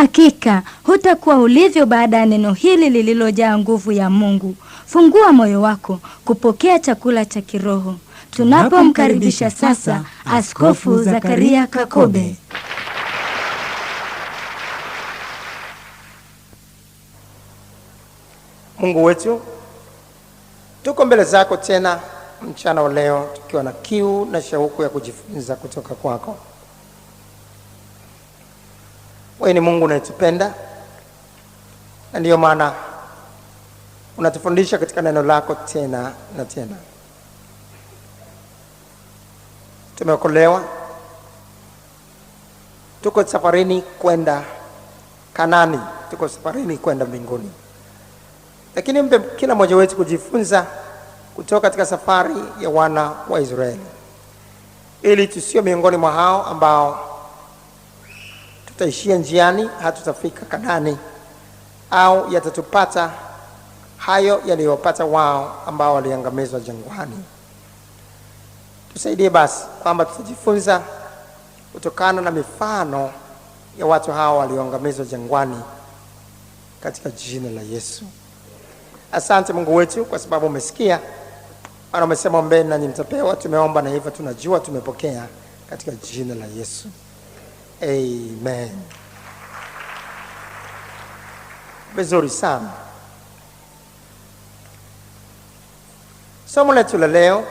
hakika hutakuwa ulivyo baada ya neno hili lililojaa nguvu ya Mungu. Fungua moyo wako kupokea chakula cha kiroho. Tunapomkaribisha sasa Askofu Zakaria Kakobe. Mungu wetu, tuko mbele zako tena mchana wa leo tukiwa na kiu na shauku ya kujifunza kutoka kwako. Wewe ni Mungu unayetupenda, na ndiyo maana unatufundisha katika neno lako tena na tena. Tumeokolewa, tuko safarini kwenda Kanani, tuko safarini kwenda mbinguni. Lakini mpe kila mmoja wetu kujifunza kutoka katika safari ya wana wa Israeli, ili tusio miongoni mwa hao ambao tutaishia njiani, hatutafika Kanani, au yatatupata hayo yaliyopata wao ambao waliangamizwa jangwani. Tusaidie basi kwamba tutajifunza kutokana na mifano ya watu hao walioangamizwa jangwani katika jina la Yesu. Asante Mungu wetu kwa sababu umesikia, na umesema ombeni nanyi mtapewa. Tumeomba na hivyo tunajua tumepokea katika jina la Yesu. Amen. Vizuri sana. Somo letu la leo,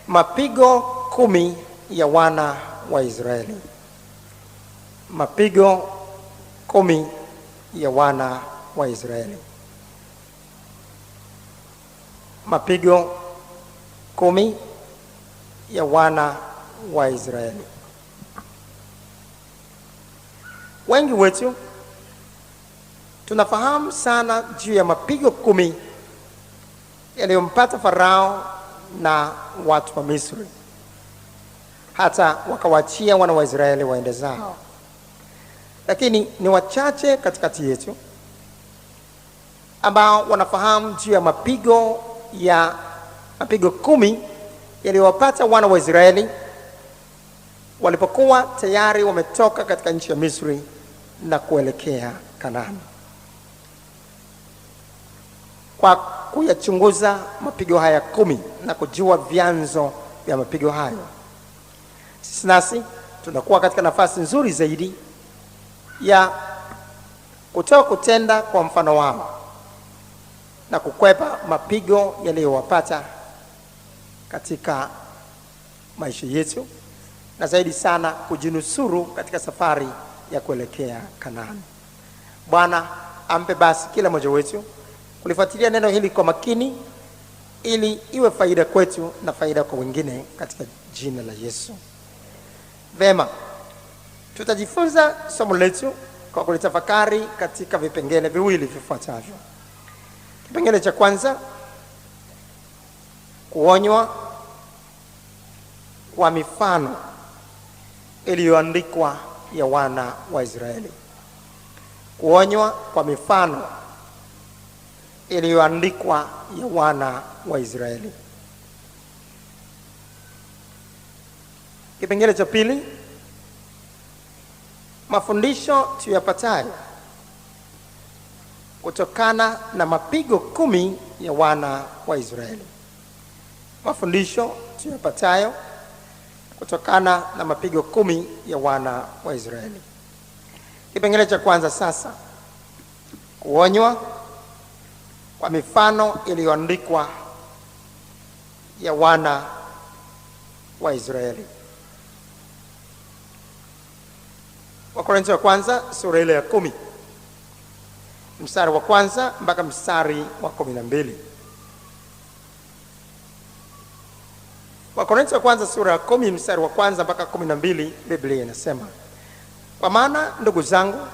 mapigo 10 ya wana wa Israeli. Mapigo 10 ya wana wa Israeli. Mapigo 10 ya wana wa Israeli. Wengi wetu tunafahamu sana juu ya mapigo 10 yaliyompata Farao na watu wa Misri, hata wakawachia wana wa Israeli waende zao. Lakini ni wachache katikati yetu ambao wanafahamu juu ya mapigo 10 yaliyowapata wana wa Israeli walipokuwa tayari wametoka katika nchi ya Misri na kuelekea Kanaani. Kwa kuyachunguza mapigo haya 10 na kujua vyanzo vya mapigo hayo, sisi nasi tunakuwa katika nafasi nzuri zaidi ya kutoa kutenda kwa mfano wao na kukwepa mapigo yaliyowapata katika maisha yetu, na zaidi sana kujinusuru katika safari ya kuelekea Kanaani. Bwana ampe basi kila mmoja wetu kulifuatilia neno hili kwa makini, ili iwe faida kwetu na faida kwa wengine katika jina la Yesu. Vema, tutajifunza somo letu kwa kulitafakari katika vipengele viwili vifuatavyo. Kipengele cha kwanza, kuonywa kwa mifano iliyoandikwa ya wana wa Israeli. Kuonywa kwa mifano iliyoandikwa ya wana wa Israeli. Kipengele cha pili, mafundisho tuyapatayo kutokana na mapigo 10 ya wana wa Israeli. Mafundisho tuyapatayo kutokana na mapigo 10 ya wana wa Israeli. Kipengele cha kwanza sasa, kuonywa kwa mifano iliyoandikwa ya wana wa Israeli. Wakorintho wa kwanza sura ile ya 10 mstari wa kwanza mpaka mstari wa 12. Wakorintho wa kwanza sura ya 10 mstari wa kwanza mpaka 12, Biblia inasema: kwa maana ndugu zangu,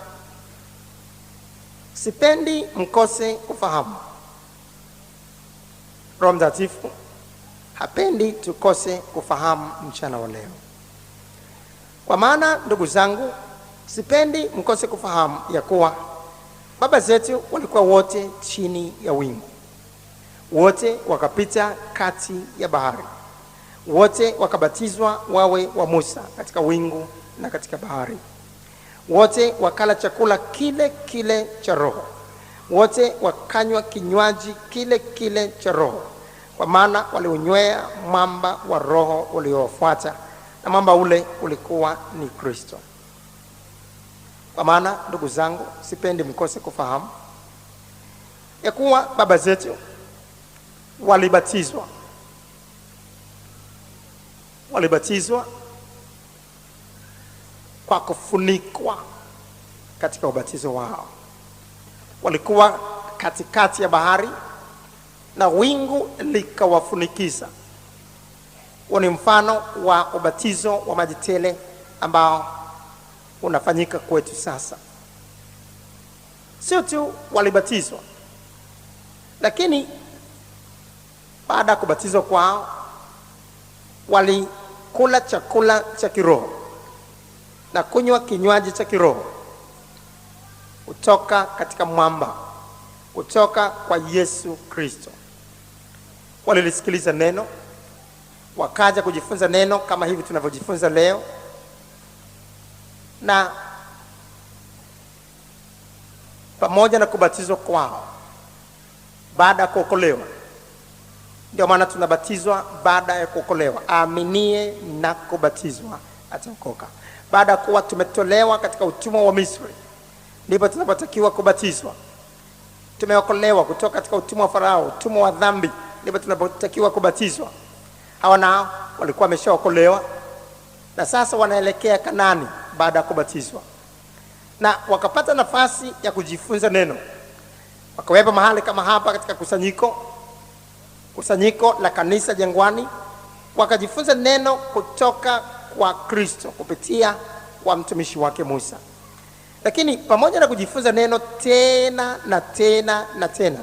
sipendi mkose kufahamu. Roho Mtakatifu hapendi tukose kufahamu mchana wa leo. Kwa maana ndugu zangu, sipendi mkose kufahamu ya kuwa baba zetu walikuwa wote chini ya wingu, wote wakapita kati ya bahari, wote wakabatizwa wawe wa Musa katika wingu na katika bahari, wote wakala chakula kile kile cha roho, wote wakanywa kinywaji kile kile cha roho, kwa maana waliunywea mwamba wa roho uliowafuata, na mwamba ule ulikuwa ni Kristo. Kwa maana ndugu zangu, sipendi mkose kufahamu ya kuwa baba zetu walibatizwa kwa kufunikwa katika ubatizo wao. Walikuwa katikati ya bahari na wingu likawafunikiza. Huo ni mfano wa ubatizo wa maji tele ambao unafanyika kwetu sasa. Sio tu walibatizwa, lakini baada ya kubatizwa kwao walikula chakula cha kiroho na kunywa kinywaji cha kiroho kutoka katika mwamba, kutoka kwa Yesu Kristo. Walilisikiliza neno, wakaja kujifunza neno kama hivi tunavyojifunza leo, na pamoja na kubatizwa kwao baada ya kuokolewa, ndio maana tunabatizwa baada ya kuokolewa. Aaminie na kubatizwa ataokoka. Baada ya kuwa tumetolewa katika utumwa wa Misri, ndipo tunapotakiwa kubatizwa. Tumeokolewa kutoka katika utumwa wa Farao, utumwa wa dhambi, ndipo tunapotakiwa kubatizwa. Hawa nao walikuwa wameshaokolewa na sasa wanaelekea Kanaani baada ya kubatizwa, na wakapata nafasi ya kujifunza neno. Wakawepo mahali kama hapa katika kusanyiko la kanisa Jangwani, wakajifunza neno kutoka kwa Kristo kupitia kwa mtumishi wake Musa. Lakini pamoja na kujifunza neno tena na tena na tena,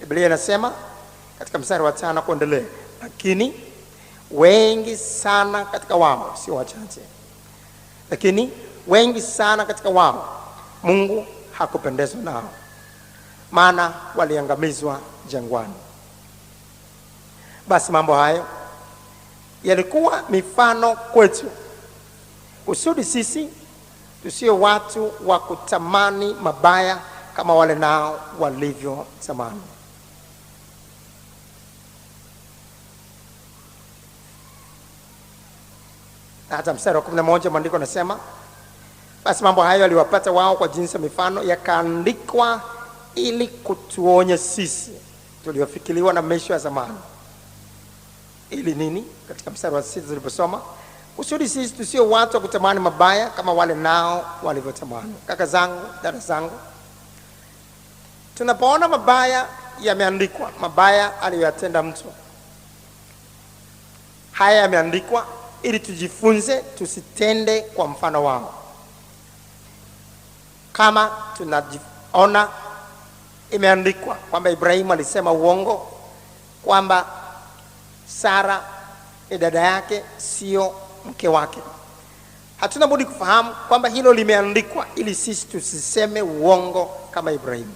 Biblia inasema katika mstari wa 5 kuendelea, lakini wengi sana katika wao, sio wachache, lakini wengi sana katika wao Mungu hakupendezwa nao, maana waliangamizwa jangwani. Basi mambo hayo yalikuwa mifano kwetu, kusudi sisi tusio watu wa kutamani mabaya kama wale nao walivyo tamani. Na hata mstari wa 11 maandiko yanasema, basi mambo hayo yaliwapata wao kwa jinsi ya mifano, yakaandikwa ili kutuonya sisi tuliofikiriwa na maisha ya zamani. Ili nini? Katika mstari wa 6 tuliposoma, kusudi sisi tusio watu wa kutamani mabaya kama wale nao walivyotamani. Kaka zangu, dada zangu, tunapoona mabaya yameandikwa, mabaya aliyoyatenda mtu, haya yameandikwa ili tujifunze tusitende kwa mfano wao. Kama tunaona imeandikwa kwamba Ibrahimu alisema uongo, kwamba Sara ni dada yake, sio mke wake, hatuna budi kufahamu kwamba hilo limeandikwa ili sisi tusiseme uongo kama Ibrahimu.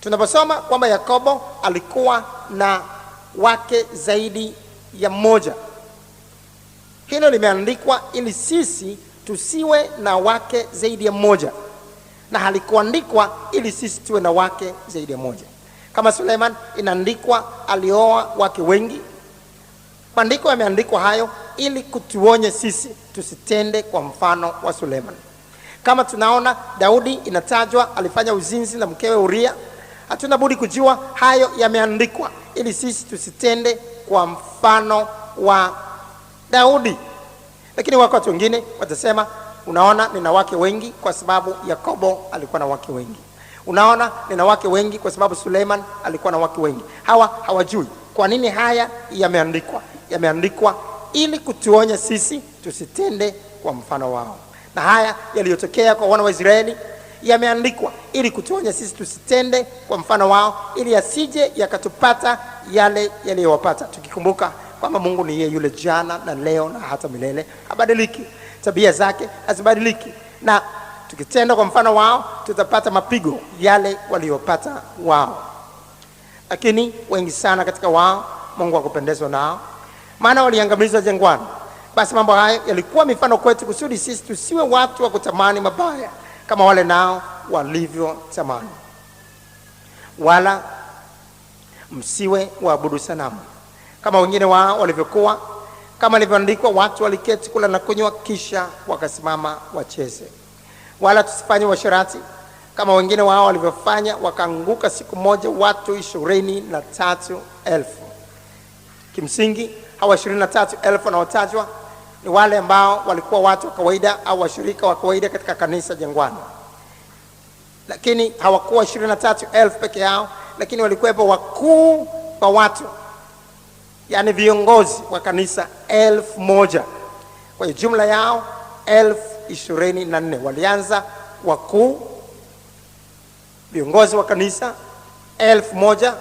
Tunaposoma kwamba Yakobo alikuwa na wake zaidi ya mmoja, hilo limeandikwa ili sisi tusiwe na wake zaidi ya mmoja, na halikuandikwa ili sisi tuwe na wake zaidi ya mmoja. Kama Suleiman inaandikwa alioa wake wengi, maandiko yameandikwa hayo ili kutuonye sisi tusitende kwa mfano wa Suleiman. Kama tunaona Daudi inatajwa alifanya uzinzi na mkewe Uria, hatuna budi kujua hayo yameandikwa ili sisi tusitende kwa mfano wa Daudi. Lakini watu wengine watasema, unaona nina wake wengi kwa sababu Yakobo alikuwa na wake wengi. Unaona nina wake wengi kwa sababu Suleiman alikuwa na wake wengi. Hawa hawajui kwa nini haya yameandikwa. Yameandikwa ili kutuonya sisi tusitende kwa mfano wao. Na haya yaliyotokea kwa wana wa Israeli yameandikwa ili kutuonya sisi tusitende kwa mfano wao, ili asije yakatupata yale yaliyowapata. Tukikumbuka kwamba Mungu ni yeye yule jana na leo na hata milele, habadiliki. Tabia zake hazibadiliki, na tukitenda kwa mfano wao tutapata mapigo yale waliopata wao. Lakini wengi sana katika wao Mungu hakupendezwa nao, maana waliangamizwa jangwani. Basi mambo haya yalikuwa mifano kwetu kusudi sisi tusiwe watu wa kutamani mabaya kama wale nao walivyotamani. Wala msiwe waabudu sanamu kama wengine wao walivyokuwa, kama ilivyoandikwa, watu waliketi kula na kunywa kisha wakasimama wacheze. Wala tusifanye uasherati kama wengine wao walivyofanya, wakaanguka siku moja watu 23,000. Kimsingi hawa 23,000 wanaotajwa ni wale ambao walikuwa watu wa kawaida au washirika wa kawaida katika kanisa jangwani. Lakini hawakuwa 23,000 peke yao, lakini walikuwepo wakuu wa watu, yani viongozi wa kanisa 1,000. Kwa hiyo jumla yao 24,000. Walianza wakuu, viongozi wa kanisa 1,000,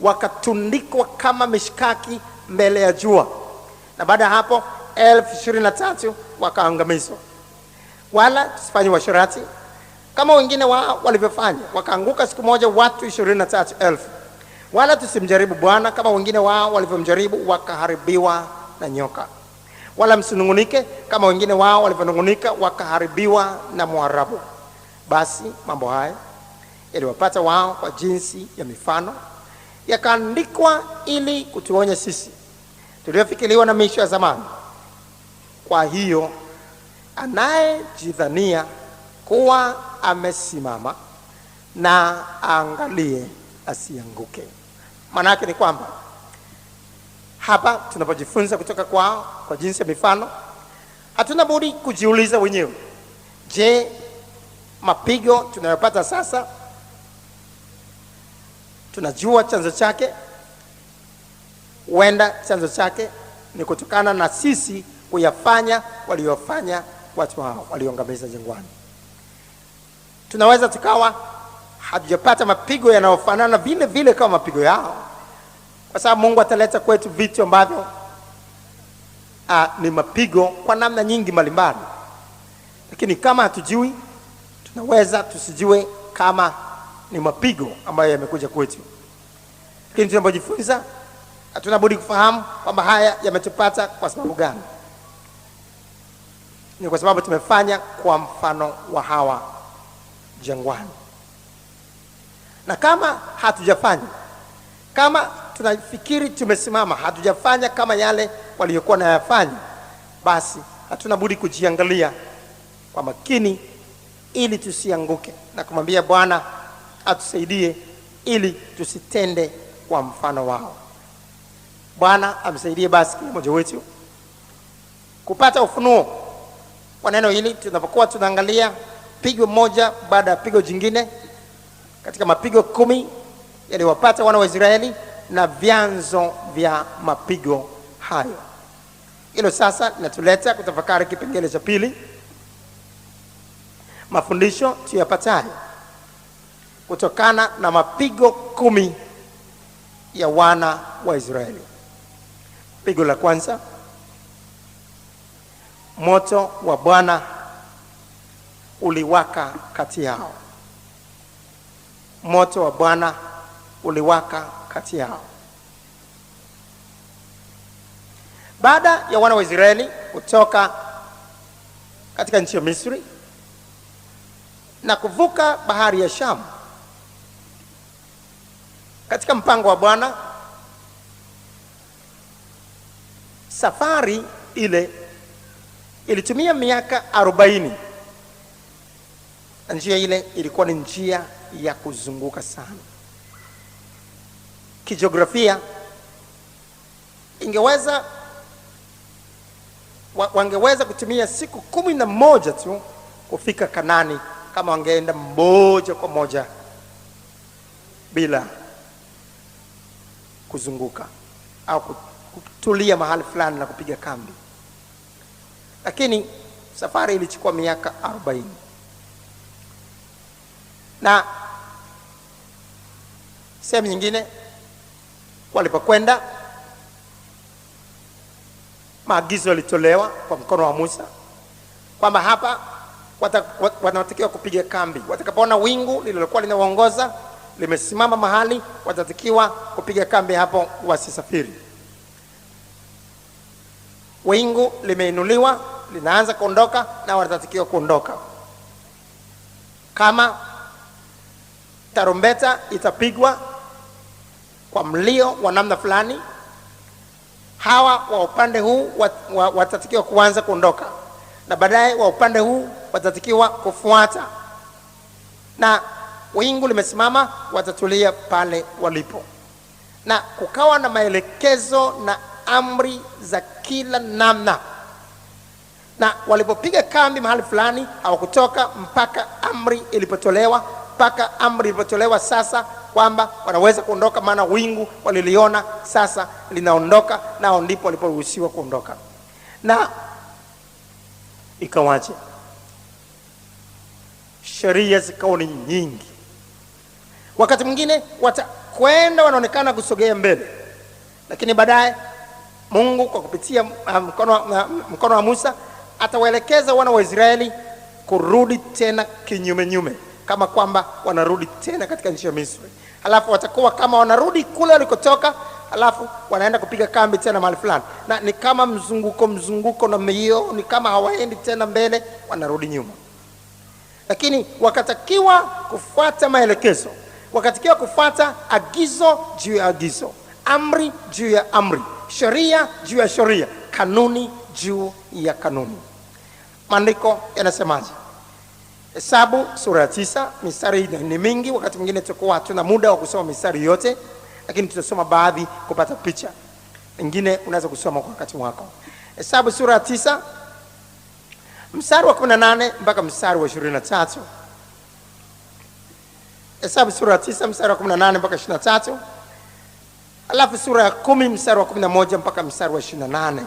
wakatundikwa kama mishkaki mbele ya jua, na baada ya hapo 23,000 wakaangamizwa. Wala tusifanye uasherati kama wengine wao walivyofanya, wakaanguka siku moja watu 23,000. Wala tusimjaribu Bwana kama wengine wao walivyomjaribu, wakaharibiwa na nyoka. Wala msinungunike kama wengine wao walivyonungunika, wakaharibiwa na Mwarabu. Basi mambo haya yaliwapata wao kwa jinsi ya mifano, yakaandikwa ili kutuonya sisi tuliofikiriwa na misho ya zamani. Kwa hiyo anayejidhania kuwa amesimama na aangalie asianguke. Maana yake ni kwamba hapa tunapojifunza kutoka kwao kwa jinsi ya mifano, hatuna budi kujiuliza wenyewe, je, mapigo tunayopata sasa tunajua chanzo chake? Huenda chanzo chake ni kutokana na sisi kuyafanya waliofanya watu hao walioangamiza jangwani. Tunaweza tukawa hatujapata mapigo yanayofanana vile vile kama mapigo yao, kwa sababu Mungu ataleta kwetu vitu ambavyo ni mapigo kwa namna nyingi mbalimbali. Lakini kama hatujui, tunaweza tusijue kama ni mapigo ambayo yamekuja kwetu. Lakini tunapojifunza, hatuna budi kufahamu kwamba haya yametupata kwa sababu gani. Ni kwa sababu tumefanya kwa mfano wa hawa jangwani. Na kama hatujafanya, kama tunafikiri tumesimama, hatujafanya kama yale waliokuwa nayafanya, basi hatuna budi kujiangalia kwa makini ili tusianguke, na kumwambia Bwana atusaidie ili tusitende kwa mfano wao. Bwana amsaidie basi kila mmoja wetu kupata ufunuo wa neno hili tunapokuwa tunaangalia pigo moja baada ya pigo jingine katika mapigo 10 yaliwapata wana wa Israeli na vyanzo vya mapigo hayo. Hilo sasa linatuleta kutafakari kipengele cha pili, mafundisho tuyapatayo kutokana na mapigo 10 ya wana wa Israeli. Pigo la kwanza, moto wa Bwana uliwaka kati yao. Moto wa Bwana uliwaka kati yao. Baada ya wana wa Israeli kutoka katika nchi ya Misri na kuvuka bahari ya Shamu, katika mpango wa Bwana, safari ile ilitumia miaka 40. Njia ile ilikuwa ni njia ya kuzunguka sana. Kijiografia wangeweza kutumia siku 11 tu kufika Kanani kama wangeenda moja kwa moja bila kuzunguka au kutulia mahali fulani na kupiga kambi. Lakini safari ilichukua miaka 40. Na sehemu nyingine walipokwenda, maagizo yalitolewa kwa mkono wa Musa kwamba hapa wanatakiwa kupiga kambi. Watakapoona wingu lililokuwa linawaongoza limesimama mahali, watatakiwa kupiga kambi hapo, wasisafiri. wingu limeinuliwa, linaanza kuondoka na watatakiwa kuondoka. Kama tarumbeta itapigwa kwa mlio wa namna fulani, hawa wa upande huu watatakiwa kuanza kuondoka, na baadaye wa upande huu watatakiwa kufuata. Na wingu limesimama, watatulia pale walipo, na kukawa na maelekezo na amri za kila namna. Na walipopiga kambi mahali fulani, hawakutoka mpaka amri ilipotolewa, sasa kwamba wanaweza kuondoka, maana wingu waliliona sasa linaondoka, nao ndipo waliporuhusiwa kuondoka. Na ikawaje? Sheria zikawa ni nyingi. Wakati mwingine watakwenda wanaonekana kusogea mbele, lakini baadaye Mungu kwa kupitia mkono wa Musa atawaelekeza wana wa Israeli kurudi tena kinyume, kama kwamba wanarudi tena katika nchi ya Misri. Halafu watakuwa kama wanarudi kule walikotoka, halafu wanaenda kupiga kambi tena mahali fulani, na ni kama mzunguko na mbio, ni kama hawaendi tena mbele, wanarudi nyuma. Lakini wakatakiwa kufuata maelekezo, wakatakiwa kufuata agizo juu ya agizo, amri juu ya amri, sheria juu ya sheria, kanuni juu ya kanuni. Maandiko yanasemaje? Hesabu sura ya 9, mistari ni mingi, wakati mwingine tutakuwa hatuna muda wa kusoma mistari yote, lakini tutasoma baadhi kupata picha. Nyingine unaweza kusoma kwa wakati wako. Hesabu sura ya 9 mstari wa 18 mpaka mstari wa 23. Hesabu sura ya 9 mstari wa 18 mpaka 23. Alafu sura ya 10 mstari wa 11 mpaka mstari wa 28.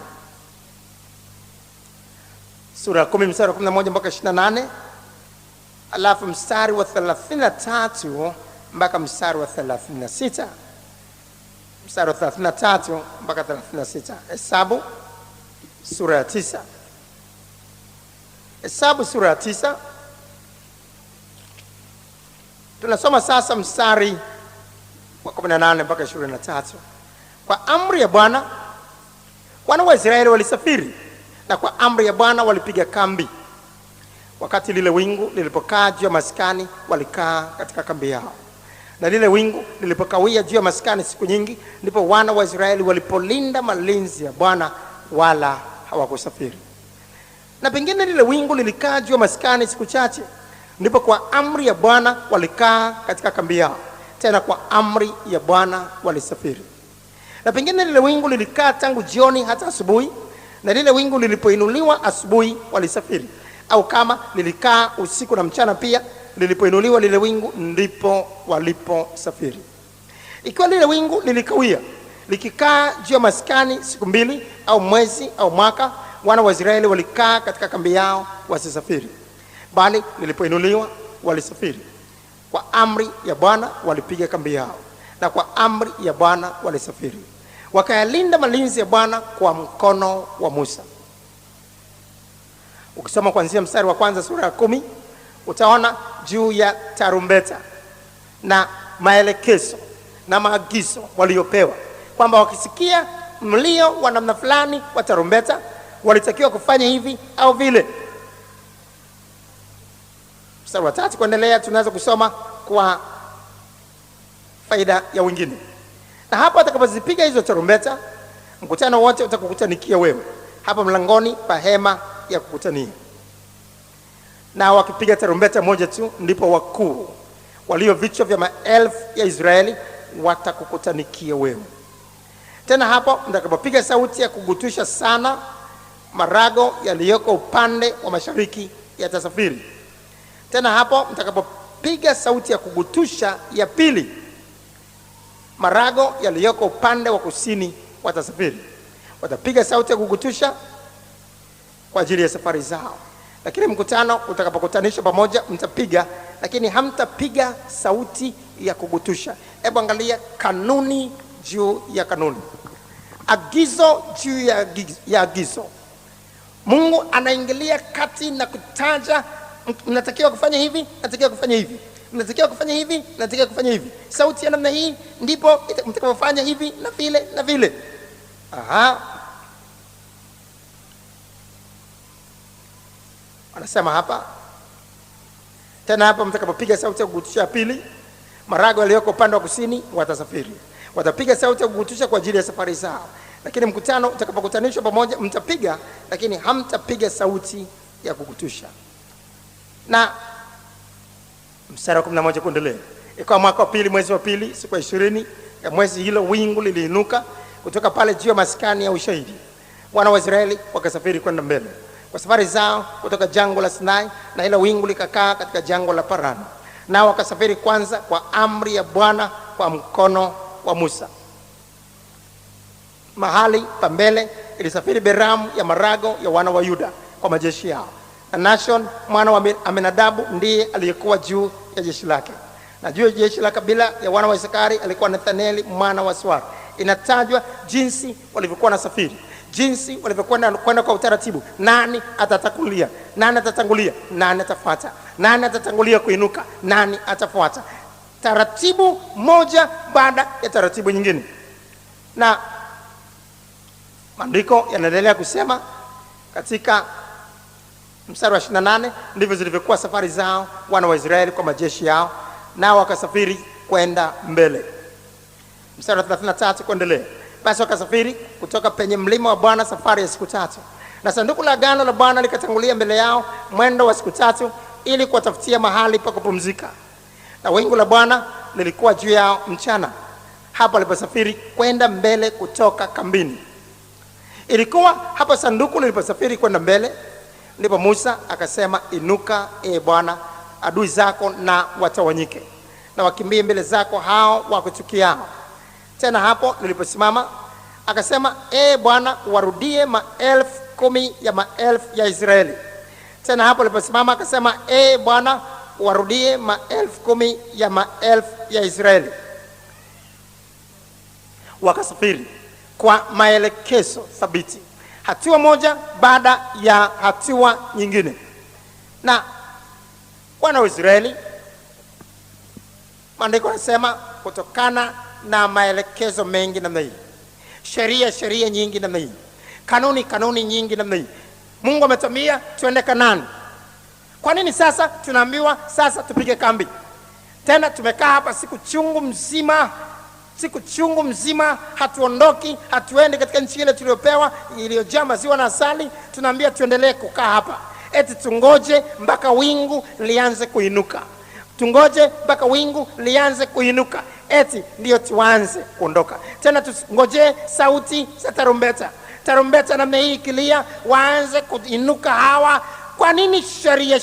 Sura ya 10 mstari wa 11 mpaka 28. Alafu mstari wa 33 mpaka mstari wa 36. Mstari wa 33 mpaka 36. Hesabu sura ya 9. Hesabu sura ya 9. Tunasoma sasa mstari wa 18 mpaka 23. Kwa amri ya Bwana wana wa Israeli walisafiri, na kwa amri ya Bwana walipiga kambi. Wakati lile wingu lilipokaa juu ya maskani, walikaa katika kambi yao. Na lile wingu lilipokawia juu ya maskani siku nyingi, ndipo wana wa Israeli walipolinda malinzi ya Bwana, wala hawakusafiri. Na pengine lile wingu lilikaa juu ya maskani siku chache, ndipo kwa amri ya Bwana walikaa katika kambi yao, tena kwa amri ya Bwana walisafiri. Na pengine lile wingu lilikaa tangu jioni hata asubuhi, na lile wingu lilipoinuliwa asubuhi walisafiri. Au kama lilikaa usiku na mchana pia, lilipoinuliwa lile wingu ndipo waliposafiri. Ikiwa lile wingu lilikawia likikaa juu ya maskani siku 2 au mwezi au mwaka, wana wa Israeli walikaa katika kambi yao wasisafiri, bali lilipoinuliwa walisafiri. Kwa amri ya Bwana walipiga kambi yao, na kwa amri ya Bwana walisafiri, wakayalinda malinzi ya Bwana kwa mkono wa Musa. Ukisoma kuanzia mstari wa kwanza sura ya 10, utaona juu ya tarumbeta na maelekezo na maagizo waliopewa, kwamba wakisikia mlio wa namna fulani wa tarumbeta walitakiwa kufanya hivi au vile. Mstari wa 3 kuendelea tunaweza kusoma kwa faida ya wengine. Na hapo atakapozipiga hizo tarumbeta, mkutano wote utakukutanikia wewe hapa mlangoni pa hema ya kukutania. Na wakipiga tarumbeta moja tu, ndipo wakuu walio vichwa vya maelfu ya Israeli watakukutanikia wewe. Tena hapo mtakapopiga sauti ya kugutusha sana, marago yaliyoko upande wa mashariki yatasafiri. Tena hapo mtakapopiga sauti ya kugutusha ya pili, marago yaliyoko upande wa kusini watasafiri. Watapiga sauti ya kugutusha kwa ajili ya safari zao. Lakini mkutano utakapokutanisha pamoja mtapiga, lakini hamtapiga sauti ya kugutusha. Hebu angalia kanuni juu ya kanuni, agizo juu ya agizo. Mungu anaingilia kati na kutaja, mnatakiwa kufanya hivi, mnatakiwa kufanya hivi, mnatakiwa kufanya hivi, mnatakiwa kufanya hivi. Sauti ya namna hii ndipo mtakapofanya hivi na vile na vile. Anasema hapa tena, hapa mtakapopiga sauti ya kugutusha ya pili, marago yaliyoko upande wa kusini watasafiri. Watapiga sauti ya kugutusha kwa ajili ya safari zao, lakini mkutano utakapokutanishwa pamoja mtapiga, lakini hamtapiga sauti ya kugutusha. Na mstari wa 11 kuendelea. Ikawa mwaka wa pili, mwezi wa pili, siku ya 20 ya mwezi hilo, wingu liliinuka kutoka pale juu ya maskani ya ushahidi. Wana wa Israeli wakasafiri kwenda mbele kwa safari zao kutoka jangwa la Sinai, na hilo wingu likakaa katika jangwa la Parani. Nao wakasafiri kwanza kwa amri ya Bwana kwa mkono wa Musa. Mahali pa mbele ilisafiri Beramu ya marago ya wana wa Yuda kwa majeshi yao, na Nashon mwana wa Aminadabu ndiye aliyekuwa juu ya jeshi lake, na juu ya jeshi la kabila ya wana wa Isakari alikuwa Nathanieli mwana wa Swari. Inatajwa jinsi walivyokuwa na safiri, jinsi walivyokwenda kwa utaratibu. Nani atatangulia, nani atatangulia, nani atafuata, nani atatangulia kuinuka, nani atafuata, taratibu moja baada ya taratibu nyingine. Na maandiko yanaendelea kusema katika mstari wa 28, ndivyo zilivyokuwa safari zao wana wa Israeli kwa majeshi yao, nao wakasafiri kwenda mbele. Mstari wa 33 kuendelea. Basi wakasafiri kutoka penye mlima wa Bwana safari ya siku 3, na sanduku la agano la Bwana likatangulia mbele yao mwendo wa siku 3 ili kuwatafutia mahali pa kupumzika. Na wingu la Bwana lilikuwa juu yao mchana hapo waliposafiri kwenda mbele kutoka kambini. Ilikuwa hapo sanduku liliposafiri kwenda mbele, ndipo Musa akasema, inuka Bwana, adui zako na watawanyike, na wakimbie mbele zako hao wakuchukiao. Tena hapo niliposimama akasema, Bwana, warudie 10,000 ya maelfu ya Israeli. Tena hapo niliposimama akasema, Bwana, warudie 10,000 ya maelfu ya Israeli. Wakasafiri kwa maelekezo thabiti, hatua moja baada ya hatua nyingine. Na wana wa Israeli, maandiko yanasema, kutokana na maelekezo mengi namna hii, sheria nyingi namna hii, kanuni nyingi namna hii, Mungu ametumia tuende Kanaani. Kwa nini sasa tunaambiwa sasa tupige kambi? Tena tumekaa hapa siku chungu mzima hatuondoki, hatuendi katika nchi ile tuliyopewa iliyojaa maziwa na asali. Tunaambia tuendelee kukaa hapa, eti tungoje mpaka wingu lianze kuinuka, tungoje mpaka wingu lianze kuinuka eti ndio tuanze kuondoka. Tena tungoje sauti za tarumbeta namna hii ikilia waanze kuinuka hawa. Kwa nini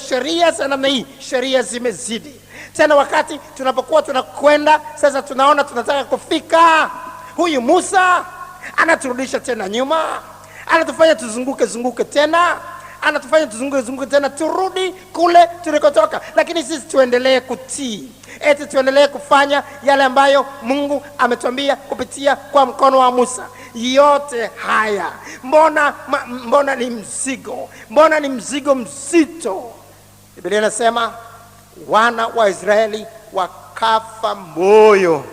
sheria za namna hii? Sheria zimezidi. Tena wakati tunapokuwa tunakwenda sasa, tunaona tunataka kufika, huyu Musa anaturudisha tena nyuma, anatufanya tuzunguke tena, anatufanya tuzunguke tena turudi kule tulikotoka. Lakini sisi tuendelee kutii, eti tuendelee kufanya yale ambayo Mungu ametuambia kupitia kwa mkono wa Musa. Yote haya mbona ni mzigo, mbona ni mzigo mzito? Biblia inasema wana wa Israeli wakafa moyo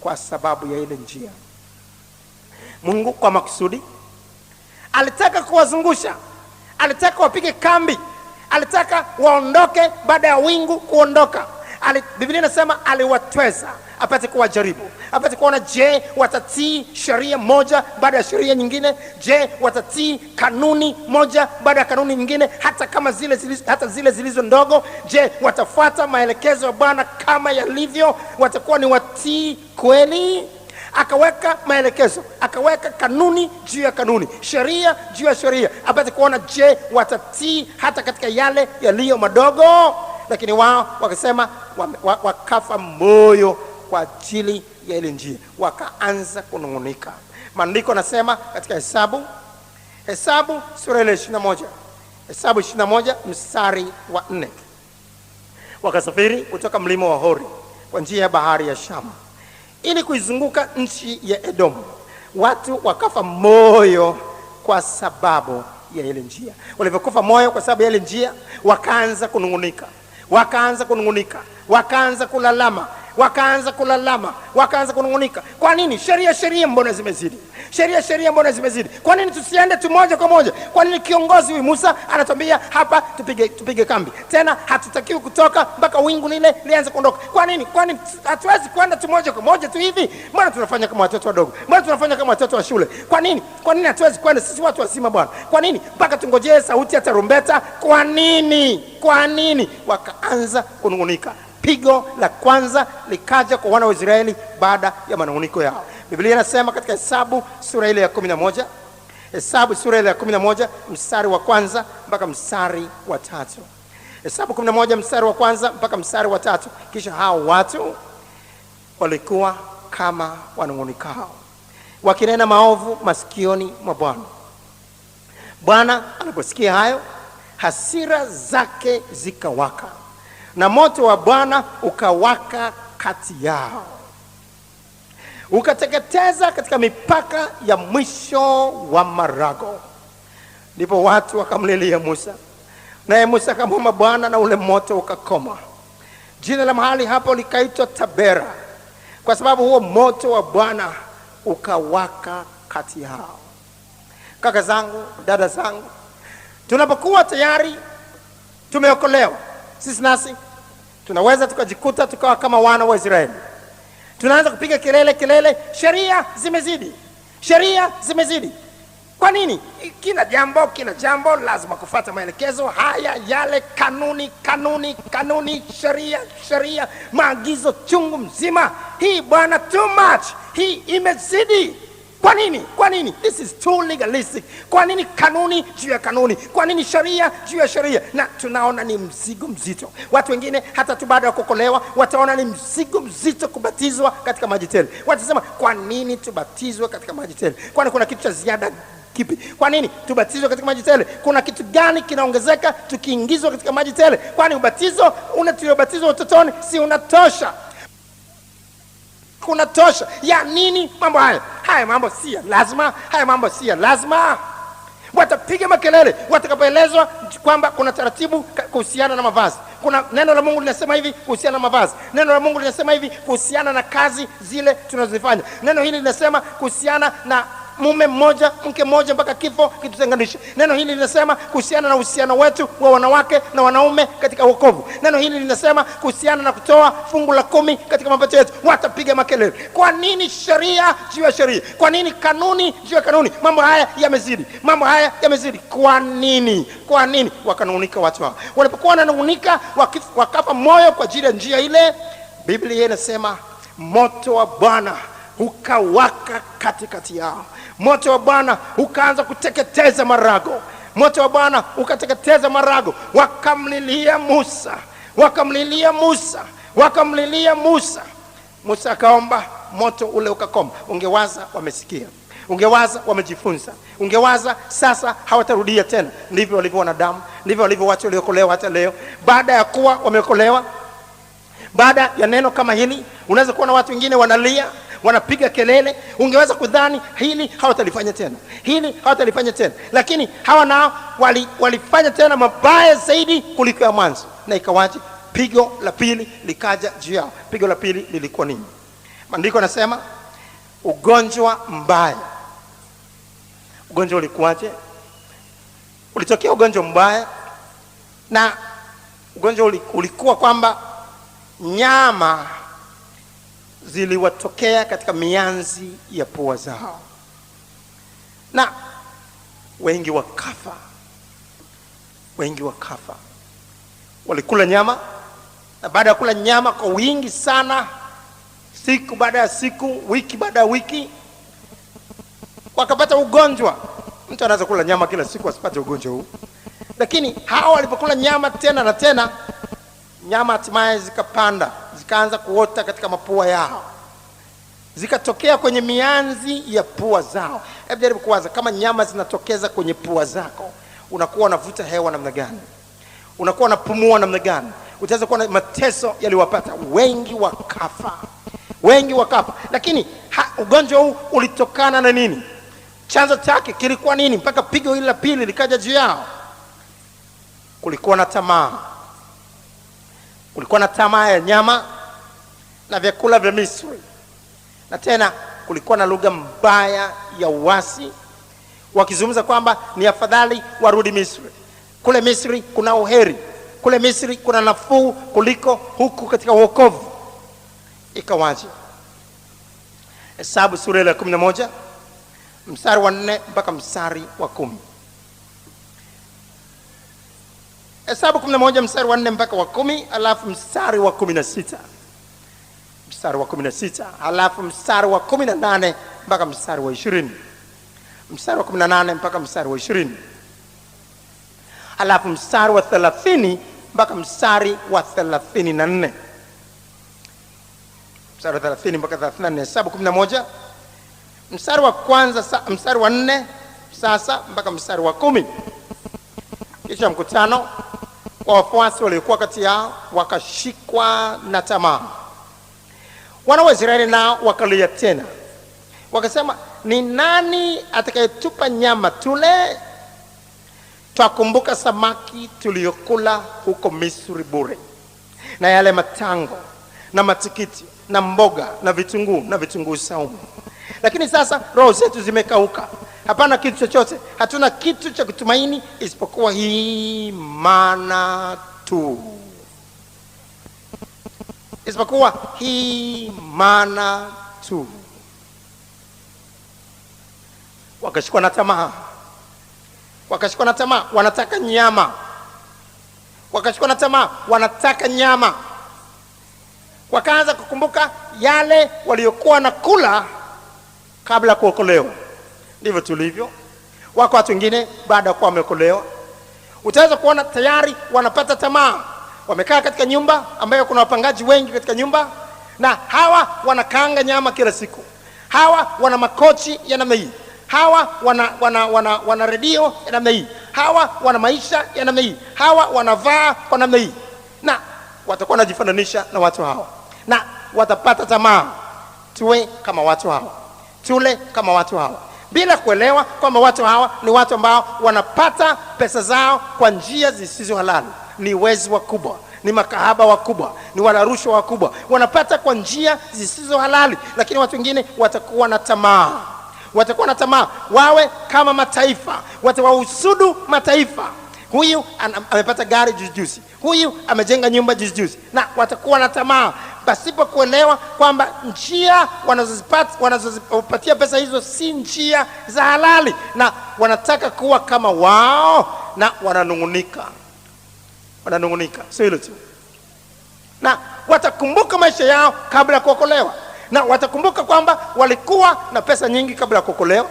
kwa sababu ya ile njia. Mungu kwa makusudi alitaka kuwazungusha, alitaka wapige kambi, alitaka waondoke baada ya wingu kuondoka. Biblia inasema aliwatweza apate kuwajaribu, apate kuona je watatii sheria moja baada ya sheria nyingine, je watatii kanuni moja baada ya kanuni nyingine, hata kama zile zilizo ndogo. Je watafuata maelekezo ya Bwana kama yalivyo, watakuwa ni watii kweli? Akaweka maelekezo, akaweka kanuni juu ya kanuni, sheria juu ya sheria, apate kuona je watatii hata katika yale yaliyo madogo. Lakini wao wakasema, wakafa moyo kwa ajili ya ile njia, wakaanza kunung'unika. Maandiko nasema katika Hesabu sura ile 21, Hesabu 21 mstari wa 4, wakasafiri kutoka mlima wa Hori kwa njia ya bahari ya Shamu ili kuizunguka nchi ya Edomu. Watu wakafa moyo kwa sababu ya ile njia. Walivyokufa moyo kwa sababu ya ile njia, wakaanza kunung'unika, wakaanza kulalama, wakaanza kulalama, wakaanza kunungunika. Kwa nini? Sheria mbona zimezidi? Sheria mbona zimezidi? Kwa nini tusiende tu moja kwa moja? Kwa nini kiongozi huyu Musa anatuambia hapa tupige kambi? Tena hatutakiwi kutoka mpaka wingu lile lianze kuondoka. Kwa nini hatuwezi kwenda tu moja kwa moja tu hivi? Mbona tunafanya kama watoto wadogo? Mbona tunafanya kama watoto wa shule? Kwa nini hatuwezi kwenda sisi watu wazima bwana? Kwa nini mpaka tungojee sauti ya tarumbeta? Kwa nini? Wakaanza kunungunika. Pigo la kwanza likaja kwa wana wa Israeli baada ya manunguniko yao. Biblia inasema katika Hesabu sura ile ya 11, Hesabu sura ile ya 11 mstari wa kwanza mpaka mstari wa 3. Hesabu 11 mstari wa kwanza mpaka mstari wa 3. Kisha hao watu walikuwa kama wanungunikao, wakinena maovu masikioni mwa Bwana. Bwana aliposikia hayo, hasira zake zikawaka, na moto wa Bwana ukawaka kati yao, ukateketeza katika mipaka ya mwisho wa marago. Ndipo watu wakamlilia Musa, naye Musa akamwomba Bwana, na ule moto ukakoma. Jina la mahali hapo likaitwa Tabera, kwa sababu huo moto wa Bwana ukawaka kati yao. Kaka zangu, dada zangu, tunapokuwa tayari tumeokolewa, sisi nasi tunaweza tukajikuta tukawa kama wana wa Israeli. Tunaanza kupiga kelele, sheria zimezidi. Kwa nini? Kila jambo lazima kufuata maelekezo haya yale, kanuni, sheria, maagizo chungu mzima. Hii bwana, too much, hii imezidi. Kwa nini? This is too legalistic. Kwa nini kanuni juu ya kanuni? Kwa nini sheria juu ya sheria? Na tunaona ni mzigo mzito. Watu wengine hata tu baada ya kuokolewa wataona ni mzigo mzito kubatizwa katika maji tele. Watasema, kwa nini tubatizwe katika maji tele? Kwani kuna kitu cha ziada kipi? Kwa nini tubatizwe katika maji tele? Kuna kitu gani kinaongezeka tukiingizwa katika maji tele? Kwani ubatizo tuliobatizwa utotoni si unatosha? Kunatosha ya nini mambo haya? Haya mambo si ya lazima. Watapiga makelele watakapoelezwa kwamba kuna taratibu kuhusiana na mavazi. Kuna neno la Mungu linasema hivi kuhusiana na mavazi. Neno la Mungu linasema hivi kuhusiana na kazi zile tunazofanya. Neno hili linasema kuhusiana na mume mmoja, mke mmoja mpaka kifo kitutenganishe. Neno hili linasema kuhusiana na uhusiano wetu wa wanawake na wanaume katika wokovu. Neno hili linasema kuhusiana na kutoa fungu la 10 katika mapato yetu. Watapiga makelele. Kwa nini sheria juu ya sheria? Kwa nini kanuni juu ya kanuni? Mambo haya yamezidi. Kwa nini? Wakanungunika watu hao. Walipokuwa wananungunika, wakapa moyo kwa ajili ya njia ile, Biblia inasema moto wa Bwana ukawaka katikati yao. Moto wa Bwana ukaanza kuteketeza marago. Wakamlilia Musa. Musa akaomba, moto ule ukakoma. Ungewaza wamesikia, ungewaza wamejifunza, ungewaza sasa hawatarudia tena. Ndivyo walivyo wanadamu, ndivyo walivyo watu waliokolewa hata leo. Baada ya kuwa wameokolewa, baada ya neno kama hili, unaweza kuona watu wengine wanalia, wanapiga kelele. Ungeweza kudhani hili hawatalifanya tena, lakini hawa nao walifanya tena mabaya zaidi kuliko ya mwanzo. Na ikawaje? Pigo la pili likaja juu yao. Pigo la pili lilikuwa nini? Maandiko yanasema ugonjwa mbaya. Ugonjwa ulikuwaje? Ulitokea ugonjwa mbaya, na ugonjwa ulikuwa kwamba nyama ziliwatokea katika mianzi ya pua zao, na wengi wakafa. Walikula nyama, na baada ya kula nyama kwa wingi sana, siku baada ya siku, wiki baada ya wiki, wakapata ugonjwa. Mtu anaweza kula nyama kila siku asipate ugonjwa huu, lakini hao walipokula nyama tena na tena, nyama hatimaye zikapanda, zikaanza kuota katika mapua yao, zikatokea kwenye mianzi ya pua zao. Hebu jaribu kuwaza, kama nyama zinatokeza kwenye pua zako, unakuwa unavuta hewa namna gani? Unakuwa unapumua namna gani? Utaweza kuona mateso yaliwapata. Wengi wakafa. Lakini ugonjwa huu ulitokana na nini? Chanzo chake kilikuwa nini mpaka pigo hili la pili likaja juu yao? Kulikuwa na tamaa ya nyama, na vyakula vya Misri. Na tena kulikuwa na lugha mbaya ya uasi, wakizungumza kwamba ni afadhali warudi Misri. Kule Misri kuna uheri, kule Misri kuna nafuu kuliko huku katika wokovu. Ikawaje? Hesabu sura ya 11 mstari wa 4 mpaka mstari wa 10. Hesabu 11 mstari wa 4 mpaka wa 10, alafu mstari wa 16. Mstari wa 16, alafu mstari wa 18 mpaka mstari wa 20. Mstari wa 18 mpaka mstari wa 20. Alafu mstari wa 30 mpaka mstari wa 34. Mstari wa 30 mpaka 34. Hesabu 11 mstari wa kwanza, mstari wa 4 sasa mpaka mstari wa 10. Kisha mkutano wa wafuasi waliokuwa kati yao wakashikwa na tamaa. Wana wa Israeli nao wakalia tena, wakasema, ni nani atakayetupa nyama tule? Twakumbuka samaki tuliyokula huko Misri bure, na yale matango na matikiti na mboga na vitunguu saumu. Lakini sasa roho zetu zimekauka, hapana kitu chochote, hatuna kitu cha kutumaini isipokuwa hii mana tu. Isipokuwa hii mana tu. Wakashikwa na tamaa. Wakashikwa na tamaa, wanataka nyama. Wakashikwa na tamaa, wanataka nyama. Wakaanza kukumbuka yale waliokuwa na kula kabla kuokolewa. Ndivyo tulivyo. Wako watu wengine baada ya kuwa wameokolewa, utaweza kuona tayari wanapata tamaa. Wamekaa katika nyumba ambayo kuna wapangaji wengi katika nyumba, na hawa wanakaanga nyama kila siku. Hawa wana makochi ya namna hii. Hawa wana redio ya namna hii. Hawa wana maisha ya namna hii. Hawa wanavaa kwa namna hii. Na watakuwa wanajifananisha na watu hawa, na watapata tamaa. Tuwe kama watu hawa, tule kama watu hawa, bila kuelewa kwamba watu hawa ni watu ambao wanapata pesa zao kwa njia zisizo halali. Ni wezi wakubwa, ni makahaba wakubwa, ni wanarushwa wakubwa, wanapata kwa njia zisizo halali. Lakini watu wengine watakuwa na tamaa. Watakuwa na tamaa, wawe kama mataifa, watawahusudu mataifa. Huyu amepata gari juzi, huyu amejenga nyumba juzi, na watakuwa na tamaa pasipo kuelewa kwamba njia wanazozipatia pesa hizo si njia za halali, na wanataka kuwa kama wao, na wananungunika. Sio hilo tu, na watakumbuka maisha yao kabla ya kuokolewa, na watakumbuka kwamba walikuwa na pesa nyingi kabla ya kuokolewa,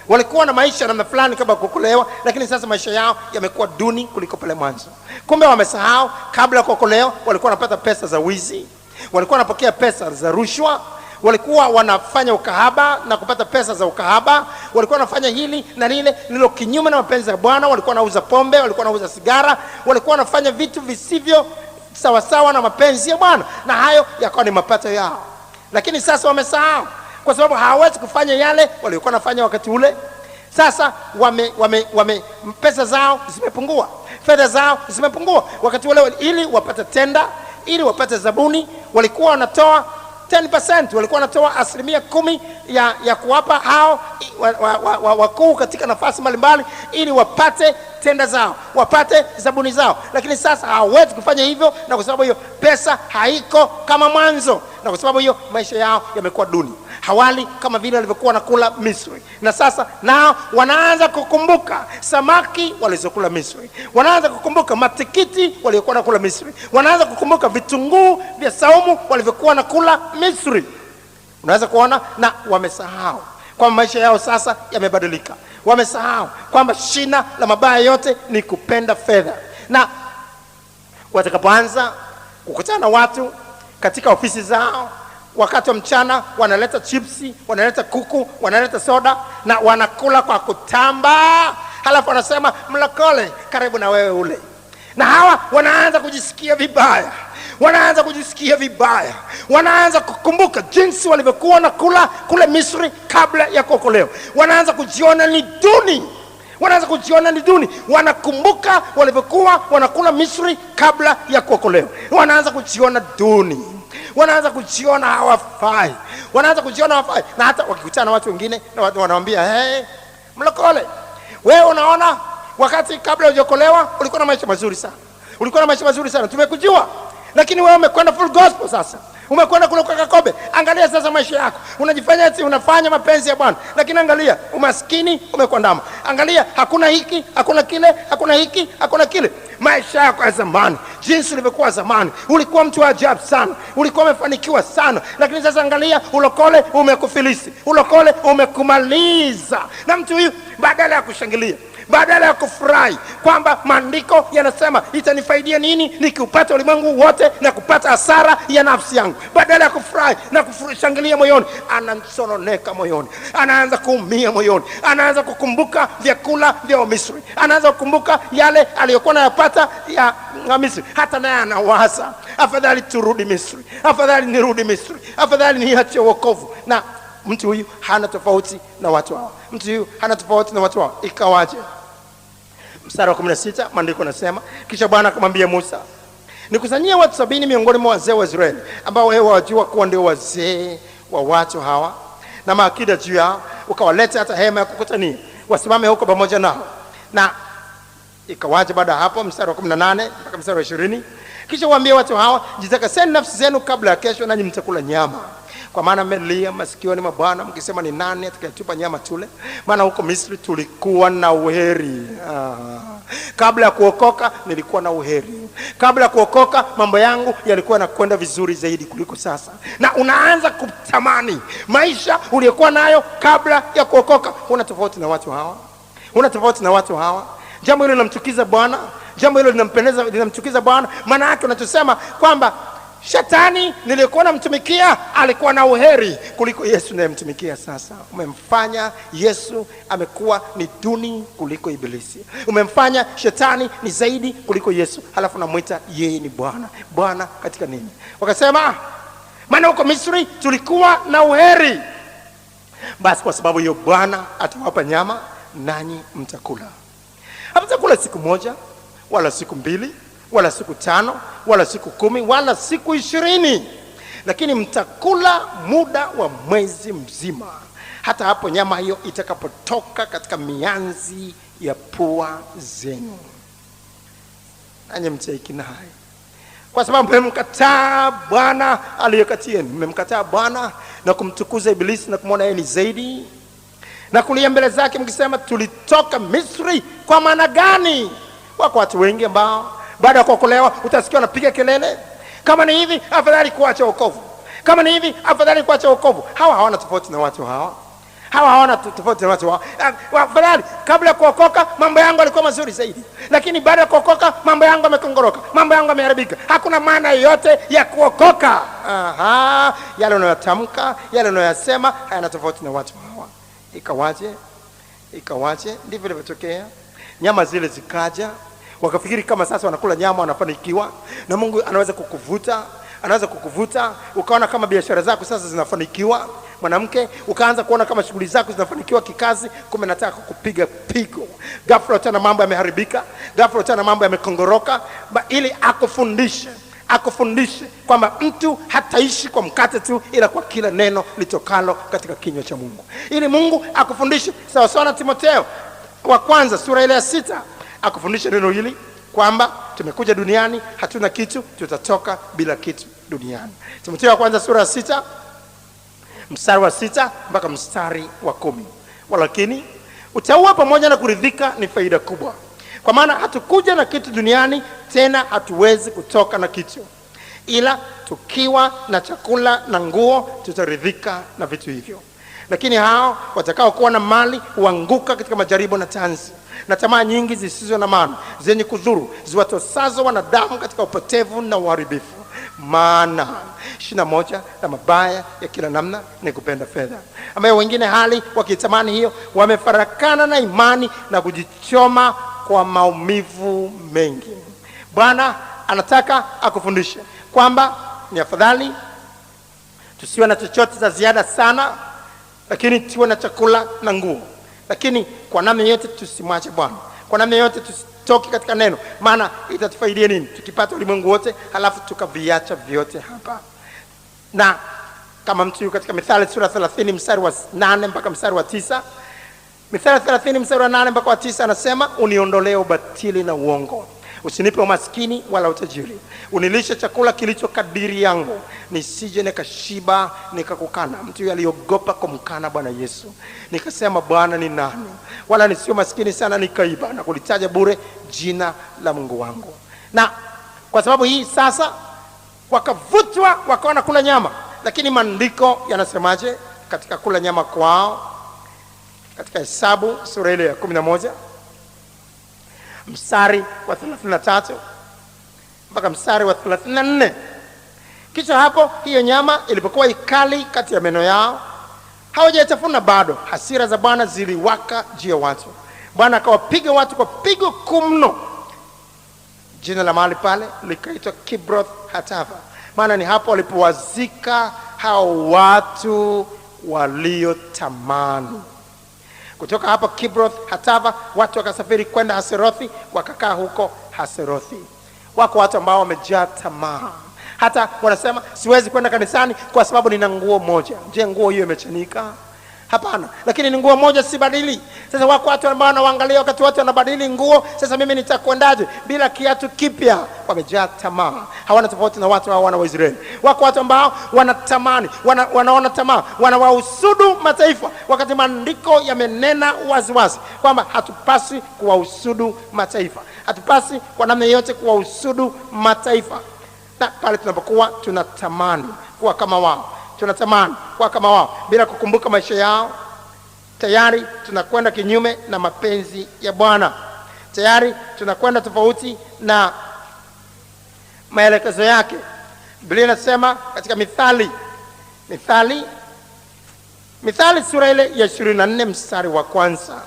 walikuwa na maisha namna fulani kabla ya kuokolewa, lakini sasa maisha yao yamekuwa duni kuliko pale mwanzo. Kumbe wamesahau kabla ya kuokolewa walikuwa wanapata pesa za wizi, walikuwa wanapokea pesa za rushwa, walikuwa wanafanya ukahaba na kupata pesa za ukahaba, walikuwa wanafanya hili na lile lilo kinyume na mapenzi ya Bwana. Walikuwa wanauza pombe, walikuwa wanauza sigara, walikuwa wanafanya vitu visivyo sawasawa na mapenzi ya Bwana, na hayo yakawa ni mapato yao. Lakini sasa wamesahau, kwa sababu hawawezi kufanya yale waliokuwa wanafanya wakati ule. Sasa pesa zao zimepungua, fedha zao zimepungua. Wakati ule ili wapate tenda, ili wapate zabuni, walikuwa wanatoa 10%, walikuwa wanatoa 10% ya kuwapa hao wakuu katika nafasi mbalimbali, ili wapate tenda zao, wapate zabuni zao. Lakini sasa hawawezi kufanya hivyo, na kwa sababu hiyo pesa haiko kama mwanzo, na kwa sababu hiyo maisha yao yamekuwa duni. Hawali kama vile walivyokuwa nakula Misri, na sasa nao wanaanza kukumbuka samaki walizokula Misri, wanaanza kukumbuka matikiti waliokuwa nakula Misri, wanaanza kukumbuka vitunguu vya saumu walivyokuwa nakula Misri. Unaweza kuona, na wamesahau kwamba maisha yao sasa yamebadilika. Wamesahau kwamba shina la mabaya yote ni kupenda fedha. Na watakapoanza kukutana na watu katika ofisi zao wakati wa mchana, wanaleta chipsi, wanaleta kuku, wanaleta soda, na wanakula kwa kutamba. Halafu wanasema, mlokole, karibu na wewe ule. Na hawa wanaanza kujisikia vibaya, wanaanza kukumbuka jinsi walivyokuwa na kula kule Misri kabla ya kuokolewa. Wanaanza kujiona ni duni, wanakumbuka walivyokuwa wanakula Misri kabla ya kuokolewa. Wanaanza kujiona duni, wanaanza kujiona hawafai, wanaanza kujiona hawafai. Na hata wakikutana na watu wengine na watu wanawaambia, hey, mlokole, wewe unaona wakati kabla hujaokolewa ulikuwa na maisha mazuri sana, ulikuwa na maisha mazuri sana, tumekujua, lakini wewe umekwenda full gospel sasa, umekwenda kule kwa Kakobe. Angalia sasa maisha yako, unajifanya eti unafanya mapenzi ya Bwana, lakini angalia umaskini umekwandama. Angalia hakuna hiki, hakuna kile, hakuna hiki, hakuna kile. Maisha yako ya zamani, jinsi ulivyokuwa zamani, ulikuwa mtu wa ajabu sana, ulikuwa umefanikiwa sana, lakini sasa angalia ulokole umekufilisi, ulokole umekumaliza. Na mtu huyu badala ya kushangilia, badala ya kufurahi kwamba maandiko yanasema itanifaidia nini nikiupata ulimwengu wote na kupata hasara ya nafsi yangu, badala ya kufurahi na kushangilia moyoni, anasononeka moyoni, anaanza kuumia moyoni, anaanza kukumbuka vyakula vya Misri, anaanza kukumbuka yale aliyokuwa anayapata ya Misri. Hata naye anawaza, afadhali turudi Misri, afadhali nirudi Misri, afadhali niache wokovu. Na mtu huyu hana tofauti na watu hao, mtu huyu hana tofauti na watu hao. Ikawaje? Mstari wa 16 maandiko nasema, kisha Bwana akamwambia Musa, nikusanyie watu 70 miongoni mwa wazee wa Israeli, ambao wewe wajua kuwa ndio wazee wa watu hawa, na maakida juu yao, ukawaleta hata hema ya kukutania, wasimame huko pamoja nao. Na ikawaje baada hapo, mstari wa 18 mpaka mstari wa 20, kisha waambie watu hawa, jitakaseni nafsi zenu kabla ya kesho, nanyi mtakula nyama. Kwa maana mmelia masikioni mwa Bwana mkisema, ni nani atakayetupa nyama tule? Maana huko Misri tulikuwa na uheri. Kabla ya kuokoka nilikuwa na uheri. Kabla ya kuokoka mambo yangu yalikuwa yanakwenda vizuri zaidi kuliko sasa. Na unaanza kutamani maisha uliyokuwa nayo kabla ya kuokoka. Una tofauti na watu hawa, una tofauti na watu hawa. Jambo hilo linamchukiza Bwana, jambo hilo linampendeza, linamchukiza Bwana. Maana yake unachosema kwamba Shetani nilikuwa namtumikia alikuwa na uheri kuliko Yesu ninayemtumikia sasa. Umemfanya Yesu amekuwa ni duni kuliko Ibilisi. Umemfanya Shetani ni zaidi kuliko Yesu, halafu namuita yeye ni Bwana. Bwana katika nini? Wakasema, maana huko Misri tulikuwa na uheri. Basi kwa sababu hiyo Bwana atawapa nyama, nanyi mtakula. Hamtakula siku moja, wala siku mbili, wala siku 5, wala siku 10, wala siku 20, lakini mtakula muda wa mwezi mzima, hata hapo nyama hiyo itakapotoka katika mianzi ya pua zenu. Nanyi mtaiki naye, kwa sababu mmemkataa Bwana aliyekati yenu. Mmemkataa Bwana na kumtukuza Ibilisi na kumwona yeye ni zaidi, na kulia mbele zake mkisema, tulitoka Misri kwa maana gani? Wako watu wengi ambao baada ya kuokolewa utasikia wanapiga kelele, kama ni hivi afadhali kuacha wokovu, kama ni hivi afadhali kuacha wokovu. Hawa hawana tofauti na watu hawa, hawa hawana tofauti na watu hawa. Afadhali kabla ya kuokoka mambo yangu yalikuwa mazuri zaidi, lakini baada ya kuokoka mambo yangu yamekongoroka, mambo yangu yameharibika. Hakuna maana yoyote ya kuokoka. Yale unayotamka, yale unayosema hayana tofauti na watu hawa. Ikawaje? Ndivyo ilivyotokea. Nyama zile zikaja, wakafikiri kama sasa wanakula nyama wanafanikiwa, na Mungu anaweza kukuvuta, ukaona kama biashara zako sasa zinafanikiwa. Mwanamke ukaanza kuona kama shughuli zako zinafanikiwa kikazi, kumbe nataka kukupiga pigo. Ghafla tena mambo yameharibika, ghafla tena mambo yamekongoroka, ili akufundishe kwamba mtu hataishi kwa mkate tu, ila kwa kila neno litokalo katika kinywa cha Mungu. Ili Mungu akufundishe sawa sawa na Timotheo wa kwanza sura ile ya 6, akufundisha neno hili kwamba tumekuja duniani hatuna kitu, tutatoka bila kitu duniani. Timotheo wa kwanza sura ya 6 mstari wa 6 mpaka mstari wa 10. Walakini utaua pamoja na kuridhika ni faida kubwa, kwa maana hatukuja na kitu duniani, tena hatuwezi kutoka na kitu, ila tukiwa na chakula na nguo tutaridhika na vitu hivyo. Lakini hao watakao kuwa na mali huanguka katika majaribu na tanzi na tamaa nyingi zisizo na maana, zenye kudhuru, ziwatosazo wanadamu katika upotevu na uharibifu. Maana 21 na mabaya ya kila namna ni kupenda fedha, ambayo wengine hali wakitamani hiyo wamefarakana na imani na kujichoma kwa maumivu mengi. Bwana anataka akufundishe kwamba ni afadhali tusiwe na chochote za ziada sana, lakini tuwe na chakula na nguo. Lakini kwa namna yote tusimwache Bwana, kwa namna yote tusitoke katika neno. Maana itatufaidia nini tukipata ulimwengu wote halafu tukaviacha vyote hapa? Na kama mtu yuko katika Mithali sura 30 mstari wa 8 mpaka mstari wa 9, Mithali 30 mstari wa 8 mpaka wa 9 anasema, uniondolee ubatili na uongo, usinipe umaskini wala utajiri, unilishe chakula kilicho kadiri yangu, nisije nikashiba nikakukana. Mtu yule aliogopa kumkana Bwana Yesu. Nikasema, Bwana ni nani, wala nisio maskini sana nikaiba na kulitaja bure jina la Mungu wangu. Na kwa sababu hii sasa wakavutwa wakaona kula nyama. Lakini maandiko yanasemaje katika kula nyama kwao? Katika Hesabu sura ile ya 11 mstari wa 33 mpaka mstari wa 34. Kisha hapo hiyo nyama ilipokuwa ikali kati ya meno yao, hawajatafuna bado, hasira za Bwana ziliwaka juu ya watu. Bwana akawapiga watu kwa pigo kuu mno. Jina la mahali pale likaitwa Kibroth Hatava, maana ni hapo walipowazika hao watu waliotamani. Kutoka hapo Kibroth Hatava watu wakasafiri kwenda Haserothi, wakakaa huko Haserothi. Wako watu ambao wamejaa tamaa. Hata wanasema, siwezi kwenda kanisani kwa sababu nina nguo moja. Je, nguo hiyo imechanika? Hapana, lakini ni nguo moja, si badili. Sasa wako watu ambao wanaangalia wakati wote wanabadili nguo. Sasa mimi nitakwendaje bila kiatu kipya? Wamejaa tamaa. Hawana tofauti na watu hao wana wa Israeli. Wako watu ambao wanatamani, wanaona tamaa, wanawahusudu mataifa, wakati maandiko yamenena waziwazi kwamba hatupasi kuwahusudu mataifa. Hatupasi kwa namna yote kuwahusudu mataifa. Na pale tunapokuwa tunatamani kuwa kama wao, tunatamani kuwa kama wao bila kukumbuka maisha yao, tayari tunakwenda kinyume na mapenzi ya Bwana. Tayari tunakwenda tofauti na maelekezo yake. Biblia inasema katika Mithali sura ile ya 24 mstari wa kwanza.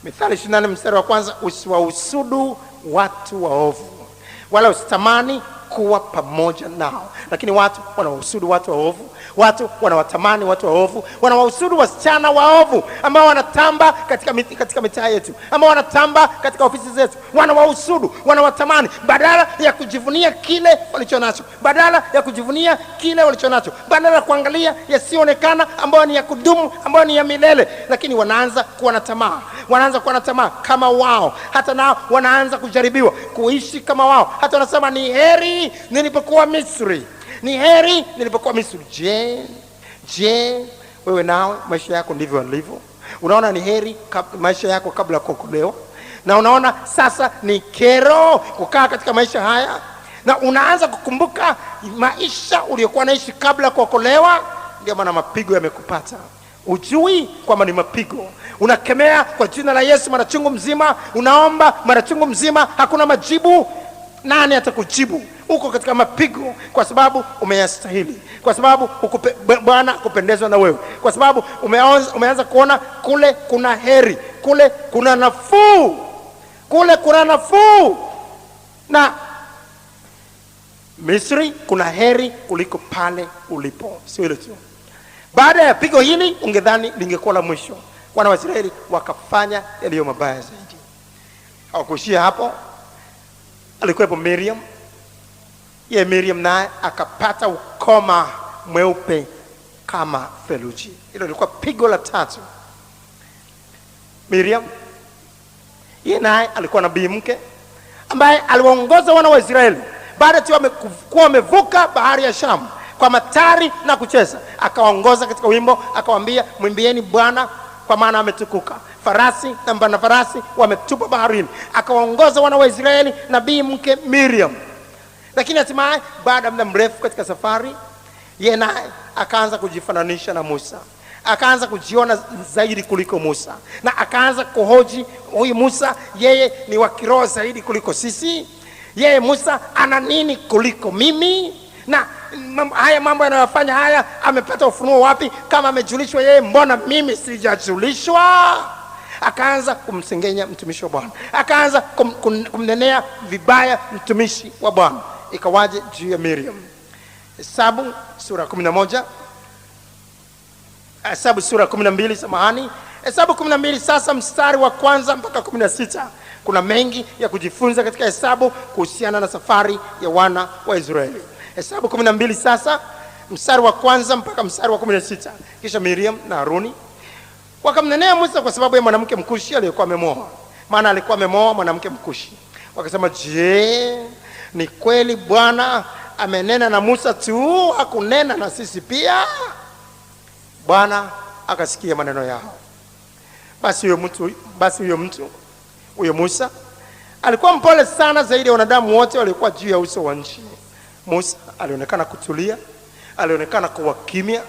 Mithali 24 mstari wa kwanza, usiwahusudu watu waovu, wala usitamani kuwa pamoja nao. Lakini watu wanawahusudu watu waovu, watu wanawatamani watu waovu, wanawahusudu wasichana waovu ambao wanatamba katika mitaa yetu, ambao wanatamba katika ofisi zetu. Wanawahusudu, wanawatamani, badala ya kujivunia kile walichonacho, badala ya kujivunia kile walichonacho, badala ya kuangalia yasionekana ambayo ni ya kudumu, ambayo ni ya milele. Lakini wanaanza kuwa na tamaa, wanaanza kuwa na tamaa kama wao. Hata nao wanaanza kujaribiwa kuishi kama wao. Hata wanasema, ni heri nilipokuwa Misri, ni heri nilipokuwa Misri. Je, wewe nawe maisha yako ndivyo yalivyo? Unaona ni heri maisha yako kabla ya kuokolewa, na unaona sasa ni kero kukaa katika maisha haya, na unaanza kukumbuka maisha uliyokuwa naishi kabla ya kuokolewa. Ndio maana mapigo yamekupata. Ujui kwamba ni mapigo. Unakemea kwa jina la Yesu mara chungu mzima, unaomba mara chungu mzima, hakuna majibu. Nani atakujibu? Uko katika mapigo kwa sababu umeyastahili, kwa sababu Bwana kupendezwa na wewe, kwa sababu umeanza kuona kule kuna heri, kule kuna nafuu, kule kuna nafuu. Na Misri kuna heri kuliko pale ulipo. Sio hilo tu. Baada ya pigo hili ungedhani lingekuwa la mwisho. Wana wa Israeli wakafanya yaliyo mabaya zaidi. Hawakuishia hapo. Alikuwepo Miriam. Miriam naye akapata ukoma mweupe kama theluji. Hilo lilikuwa pigo la 3. Miriam naye alikuwa nabii mke ambaye aliwaongoza wana wa Israeli baada tu kuwa wamevuka bahari ya Shamu kwa matari na kucheza. Akawaongoza katika wimbo, akawaambia, mwimbieni Bwana kwa maana ametukuka, farasi na mpanda farasi wametupa baharini. Akawaongoza wana wa Israeli nabii mke Miriam. Lakini hatimaye baada ya muda mrefu katika safari, yeye naye akaanza kujifananisha na Musa. Akaanza kujiona zaidi kuliko Musa, na akaanza kuhoji, huyu Musa yeye ni wa kiroho zaidi kuliko sisi? Yeye Musa ana nini kuliko mimi? Na haya mambo yanayofanya haya amepata ufunuo wapi? Kama amejulishwa yeye, mbona mimi sijajulishwa? Akaanza kumsengenya mtumishi wa Bwana, akaanza kumnenea vibaya mtumishi wa Bwana. Ikawaje juu ya Miriam? Hesabu sura 11, Hesabu sura 12, samahani, Hesabu 12 sasa mstari wa kwanza mpaka 16. Kuna mengi ya kujifunza katika Hesabu kuhusiana na safari ya wana wa Israeli. Hesabu 12 sasa mstari wa kwanza mpaka mstari wa 16. Kisha Miriam na Haruni wakamnenea Musa kwa sababu ya mwanamke Mkushi aliyekuwa amemwoa, maana alikuwa amemwoa mwanamke Mkushi. Wakasema, je, ni kweli Bwana amenena na Musa tu, hakunena na sisi pia? Bwana akasikia maneno yao. Basi huyo Musa alikuwa mpole sana zaidi ya wanadamu wote waliokuwa juu ya uso wa nchi. Musa alionekana kutulia, alionekana kuwa kimya,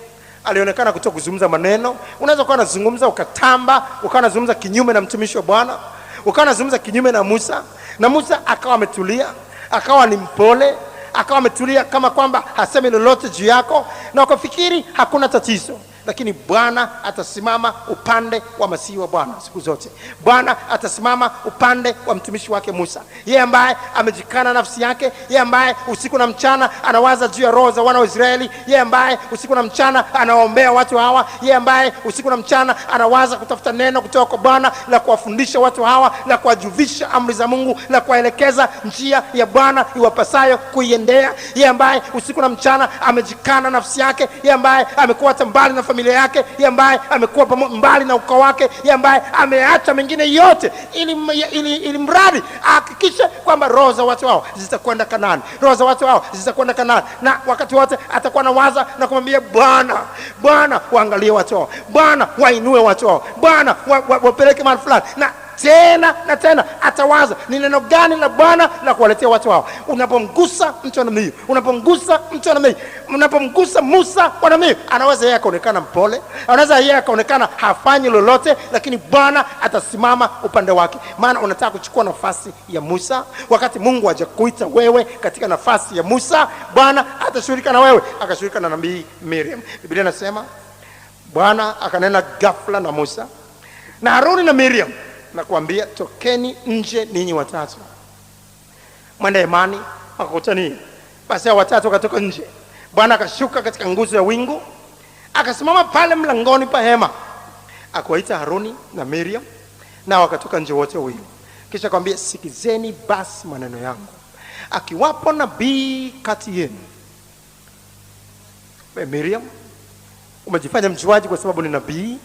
alionekana kutokuzungumza maneno. Unaweza kuwa unazungumza ukatamba, ukawa unazungumza kinyume na mtumishi wa Bwana, ukawa unazungumza kinyume na Musa, na Musa akawa ametulia, akawa ni mpole, akawa ametulia kama kwamba hasemi lolote juu yako, na ukafikiri hakuna tatizo. Lakini Bwana atasimama upande wa Masihi wa Bwana siku zote. Bwana atasimama upande wa mtumishi wake Musa, yeye ambaye amejikana nafsi yake, yeye ambaye usiku na mchana anawaza juu ya roho za wana wa Israeli, yeye ambaye usiku na mchana anawaombea watu hawa, yeye ambaye usiku na mchana anawaza kutafuta neno kutoka kwa Bwana la kuwafundisha watu hawa, la kuwajuvisha amri za Mungu, la kuwaelekeza njia ya Bwana iwapasayo kuiendea. Yeye ambaye usiku na mchana amejikana nafsi yake, yeye ambaye amekuwa mbali na familia yake, yeye ambaye amekuwa mbali na ukoo wake, yeye ambaye ameacha mengine yote ili mradi hakikishe kwamba roho za watu hao zitakwenda Kanaani, roho za watu hao zitakwenda Kanaani. Na wakati wote atakuwa anawaza na kumwambia Bwana waangalie watu hao, Bwana wainue watu hao, Bwana wapeleke mahali fulani. Na tena atawaza ni neno gani la Bwana la kuwaletea watu hao. Unapomgusa mtu wa namna hiyo, unapomgusa Musa wa namna hiyo, anaweza yeye akaonekana mpole, anaweza yeye akaonekana hafanyi lolote, lakini Bwana atasimama upande wake. Maana unataka kuchukua nafasi ya Musa, wakati Mungu hajakuita wewe katika nafasi ya Musa, Bwana atashughulika na wewe, akashughulika na nabii Miriam. Biblia inasema Bwana akanena ghafla na Musa na Haruni na Miriam na kuambia, tokeni nje ninyi watatu, mwende hemani makutani. Basi hao watatu wakatoka nje. Bwana akashuka katika nguzo ya wingu, akasimama pale mlangoni pa hema, akawaita Haruni na Miriam, na wakatoka nje wote wawili. Kisha akamwambia, sikizeni basi maneno yangu, akiwapo nabii kati yenu. Miriam, umejifanya mjuaji kwa sababu ni nabii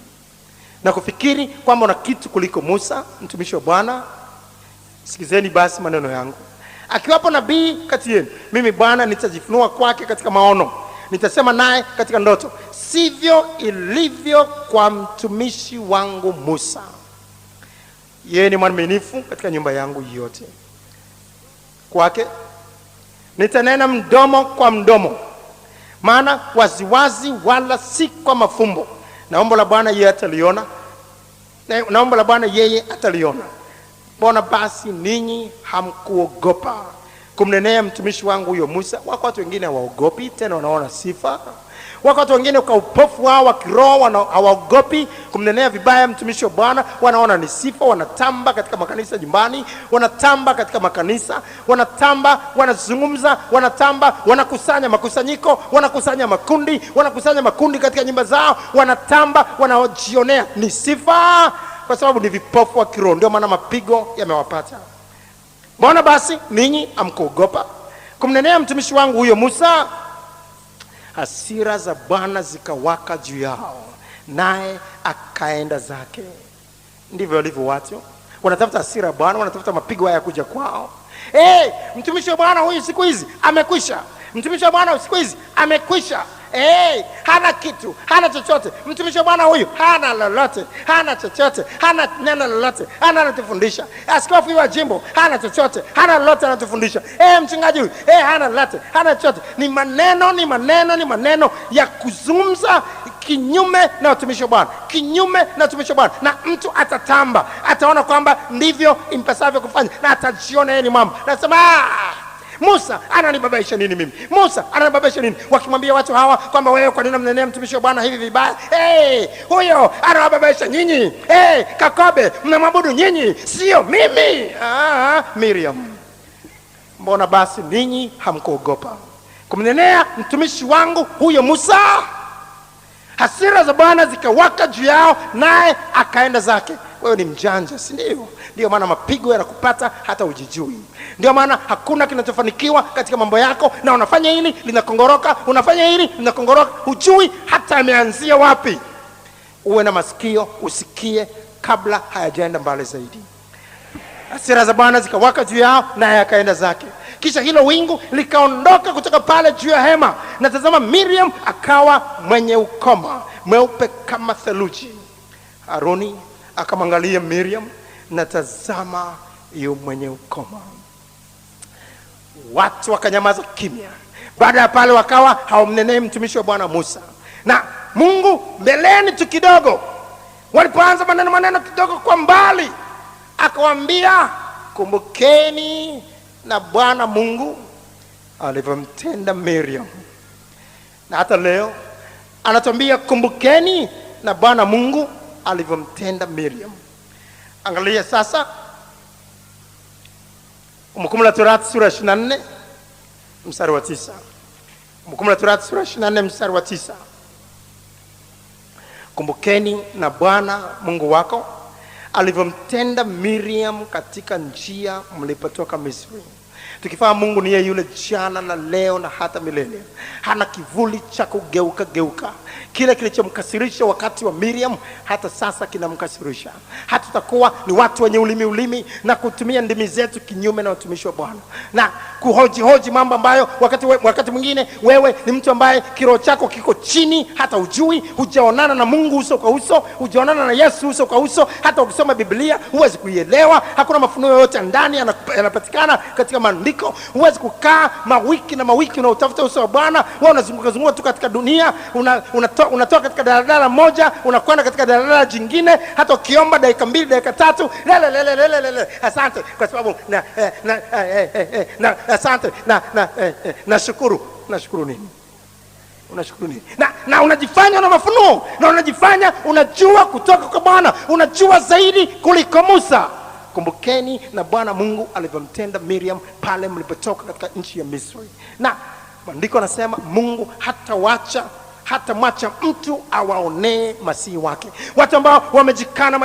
na kufikiri kwamba una kitu kuliko Musa mtumishi wa Bwana. Sikizeni basi maneno yangu, akiwapo nabii kati yenu, mimi Bwana nitajifunua kwake katika maono, nitasema naye katika ndoto. Sivyo ilivyo kwa mtumishi wangu Musa, yeye ni mwaminifu katika nyumba yangu yote. Kwake nitanena mdomo kwa mdomo, maana waziwazi wala si kwa mafumbo. Naomba la Bwana yeye ataliona. Mbona basi ninyi hamkuogopa kumnenea mtumishi wangu huyo Musa? Wako watu wengine hawaogopi, tena wanaona sifa. Wako watu wengine kwa upofu wao wa kiroho hawaogopi kumnenea vibaya mtumishi wa Bwana, wanaona ni sifa. Wanatamba katika makanisa nyumbani, wanatamba katika makanisa, wanatamba, wanazungumza, wanatamba, wanakusanya makusanyiko, wanakusanya makundi katika nyumba zao, wanatamba, wanajionea ni sifa, kwa sababu ni vipofu wa kiroho. Ndio maana mapigo yamewapata. Mbona basi ninyi hamkuogopa kumnenea mtumishi wangu huyo Musa? Hasira za Bwana zikawaka juu yao, naye akaenda zake. Ndivyo walivyo watu, wanatafuta hasira ya Bwana, wanatafuta mapigo haya kuja kwao. Mtumishi wa Bwana huyu siku hizi amekwisha. Mtumishi wa Bwana siku hizi amekwisha. Hana kitu, hana chochote. Mtumishi wa Bwana huyu hana lolote, hana chochote, hana neno lolote, hana anatufundisha. Askofu wa jimbo hana chochote, hana lolote anatufundisha. Mchungaji huyu hana lolote, hana chochote. Ni maneno ya kuzungumza kinyume na utumishi wa Bwana, kinyume na utumishi wa Bwana. Na mtu atatamba, ataona kwamba ndivyo impasavyo kufanya, na atajiona yeye ni mambo. Nasema Musa ananibabaisha nini mimi? Musa ananibabaisha nini? Wakimwambia watu hawa kwamba wewe kwa nini mnenea mtumishi wa Bwana hivi vibaya? Huyo anawababaisha nyinyi. Kakobe mnamwabudu nyinyi, sio mimi. Miriam, mbona basi ninyi hamkuogopa kumnenea mtumishi wangu huyo Musa? Hasira za Bwana zikawaka juu yao, naye akaenda zake. wewe ni mjanja, si ndio? Ndio maana mapigo yanakupata hata ujijui. Ndio maana hakuna kinachofanikiwa katika mambo yako, na unafanya hili linakongoroka, unafanya hili linakongoroka, hujui hata ameanzia wapi. Uwe na masikio usikie kabla hayajaenda mbali zaidi. Hasira za Bwana zikawaka juu yao, naye akaenda zake. Kisha hilo wingu likaondoka kutoka pale juu ya hema, na tazama, Miriam akawa mwenye ukoma mweupe kama theluji. Haruni akamwangalia Miriam, na tazama, yu mwenye ukoma. Watu wakanyamaza kimya. Baada ya pale wakawa hawamnenei mtumishi wa Bwana Musa. Na Mungu mbeleni tu kidogo, walipoanza maneno kidogo kwa mbali, akawaambia, kumbukeni na Bwana Mungu alivyomtenda Miriam. Na hata leo anatuambia kumbukeni na Bwana Mungu alivyomtenda Miriam. Angalia sasa Kumbukumbu la Torati sura 24 mstari wa 9. Kumbukumbu la Torati sura 24 mstari wa 9. Kumbukeni na Bwana Mungu wako alivyomtenda Miriam katika njia mlipotoka Misri. Tukifahamu Mungu ni yeye yule jana na leo na hata milele. Hana kivuli cha kugeuka. Kile kilichomkasirisha wakati wa Miriam hata sasa kinamkasirisha. Hata tutakuwa ni watu wenye ulimi na kutumia ndimi zetu kinyume na watumishi wa Bwana, na kuhoji mambo ambayo wakati mwingine wewe ni mtu ambaye kiroho chako kiko chini, hata ujui, hujaonana na Mungu uso kwa uso, hujaonana na Yesu uso kwa uso. Hata ukisoma Biblia huwezi kuielewa. Hakuna mafunuo yote ndani yanapatikana katika maandiko. Huwezi kukaa mawiki na mawiki unautafuta uso wa Bwana. Wewe unazunguka tu katika dunia, unatoka katika daladala moja unakwenda katika daladala jingine. Hata ukiomba dakika 2 dakika 3 lele asante kwa sababu asante nashukuru nini? Unashukuru nini? Na unajifanya na mafunuo, na unajifanya unajua kutoka kwa Bwana, unajua zaidi kuliko Musa. Kumbukeni na Bwana Mungu alivyomtenda Miriam pale mlipotoka katika nchi ya Misri. Na maandiko yanasema Mungu hatamwacha mtu awaonee masihi wake. Watu ambao wamejikana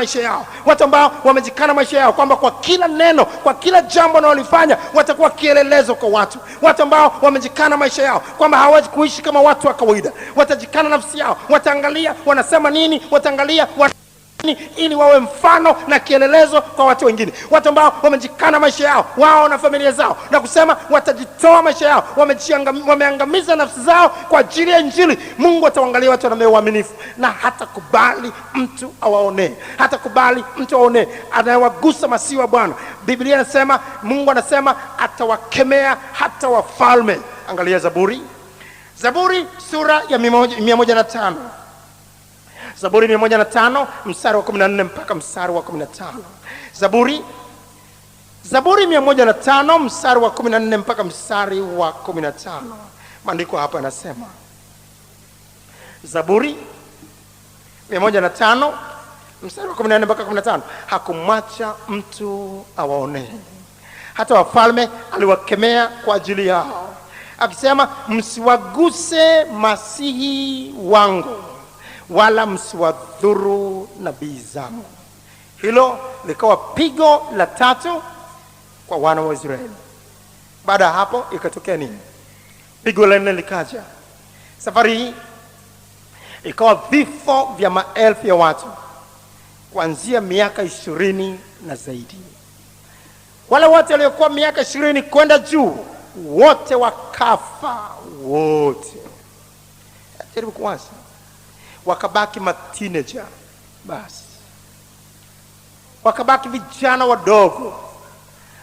maisha yao, kwamba kwa kila neno, kwa kila jambo wanalofanya watakuwa kielelezo kwa watu. Watu ambao wamejikana maisha yao, kwamba hawezi kuishi kama watu wa kawaida. Watajikana nafsi yao, wataangalia wanasema nini, wataangalia ili wawe mfano na kielelezo kwa watu wengine. Watu ambao wamejikana maisha yao wao na familia zao, na kusema watajitoa maisha yao, wameangamiza nafsi zao kwa ajili ya Injili. Mungu ataangalia watu na uaminifu, na hata kubali mtu awaonee, anayewagusa masihi wa Bwana. Biblia inasema, Mungu anasema atawakemea hata wafalme. Angalia Zaburi sura ya 105. Zaburi 105 mstari wa 14 mpaka mstari wa 15. Zaburi 105 mstari wa 14 mpaka mstari wa 15. Maandiko hapa yanasema, Zaburi 105 mstari wa 14 mpaka 15, hakumwacha mtu awaonee, hata wafalme aliwakemea kwa ajili yao, akisema, msiwaguse masihi wangu, wala msiwadhuru nabii zangu. Hilo likawa pigo la 3 kwa wana wa Israeli. Baada hapo ikatokea nini? Pigo la 4 likaja. Safari hii ikawa vifo vya maelfu ya watu kuanzia miaka 20 na zaidi. Wale wote waliokuwa miaka 20 kwenda juu wote wakafa wote. Jaribu kuwaza, wakabaki mateenager basi, wakabaki vijana wadogo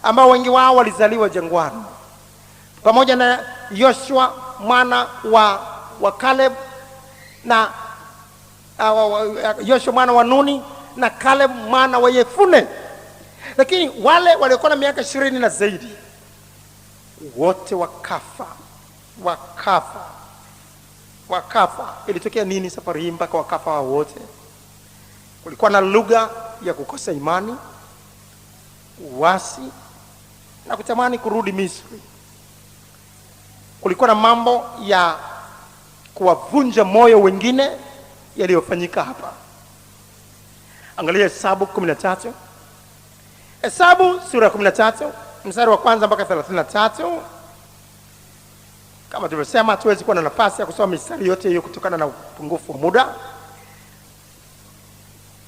ambao wengi wao walizaliwa jangwani, pamoja na Yoshua mwana wa Caleb na Yoshua mwana wa Nuni na Caleb mwana wa Yefune. Lakini wale waliokuwa na miaka 20 na zaidi wote wakafa. Ilitokea nini safari hii mpaka wakafa wote? Kulikuwa na lugha ya kukosa imani, uasi na kutamani kurudi Misri. Kulikuwa na mambo ya kuwavunja moyo wengine yaliyofanyika hapa. Angalia Hesabu 13. Hesabu sura ya 13 mstari wa kwanza mpaka 33. Kama tulivyosema, hatuwezi kuwa na nafasi ya kusoma mistari yote hiyo kutokana na upungufu wa muda.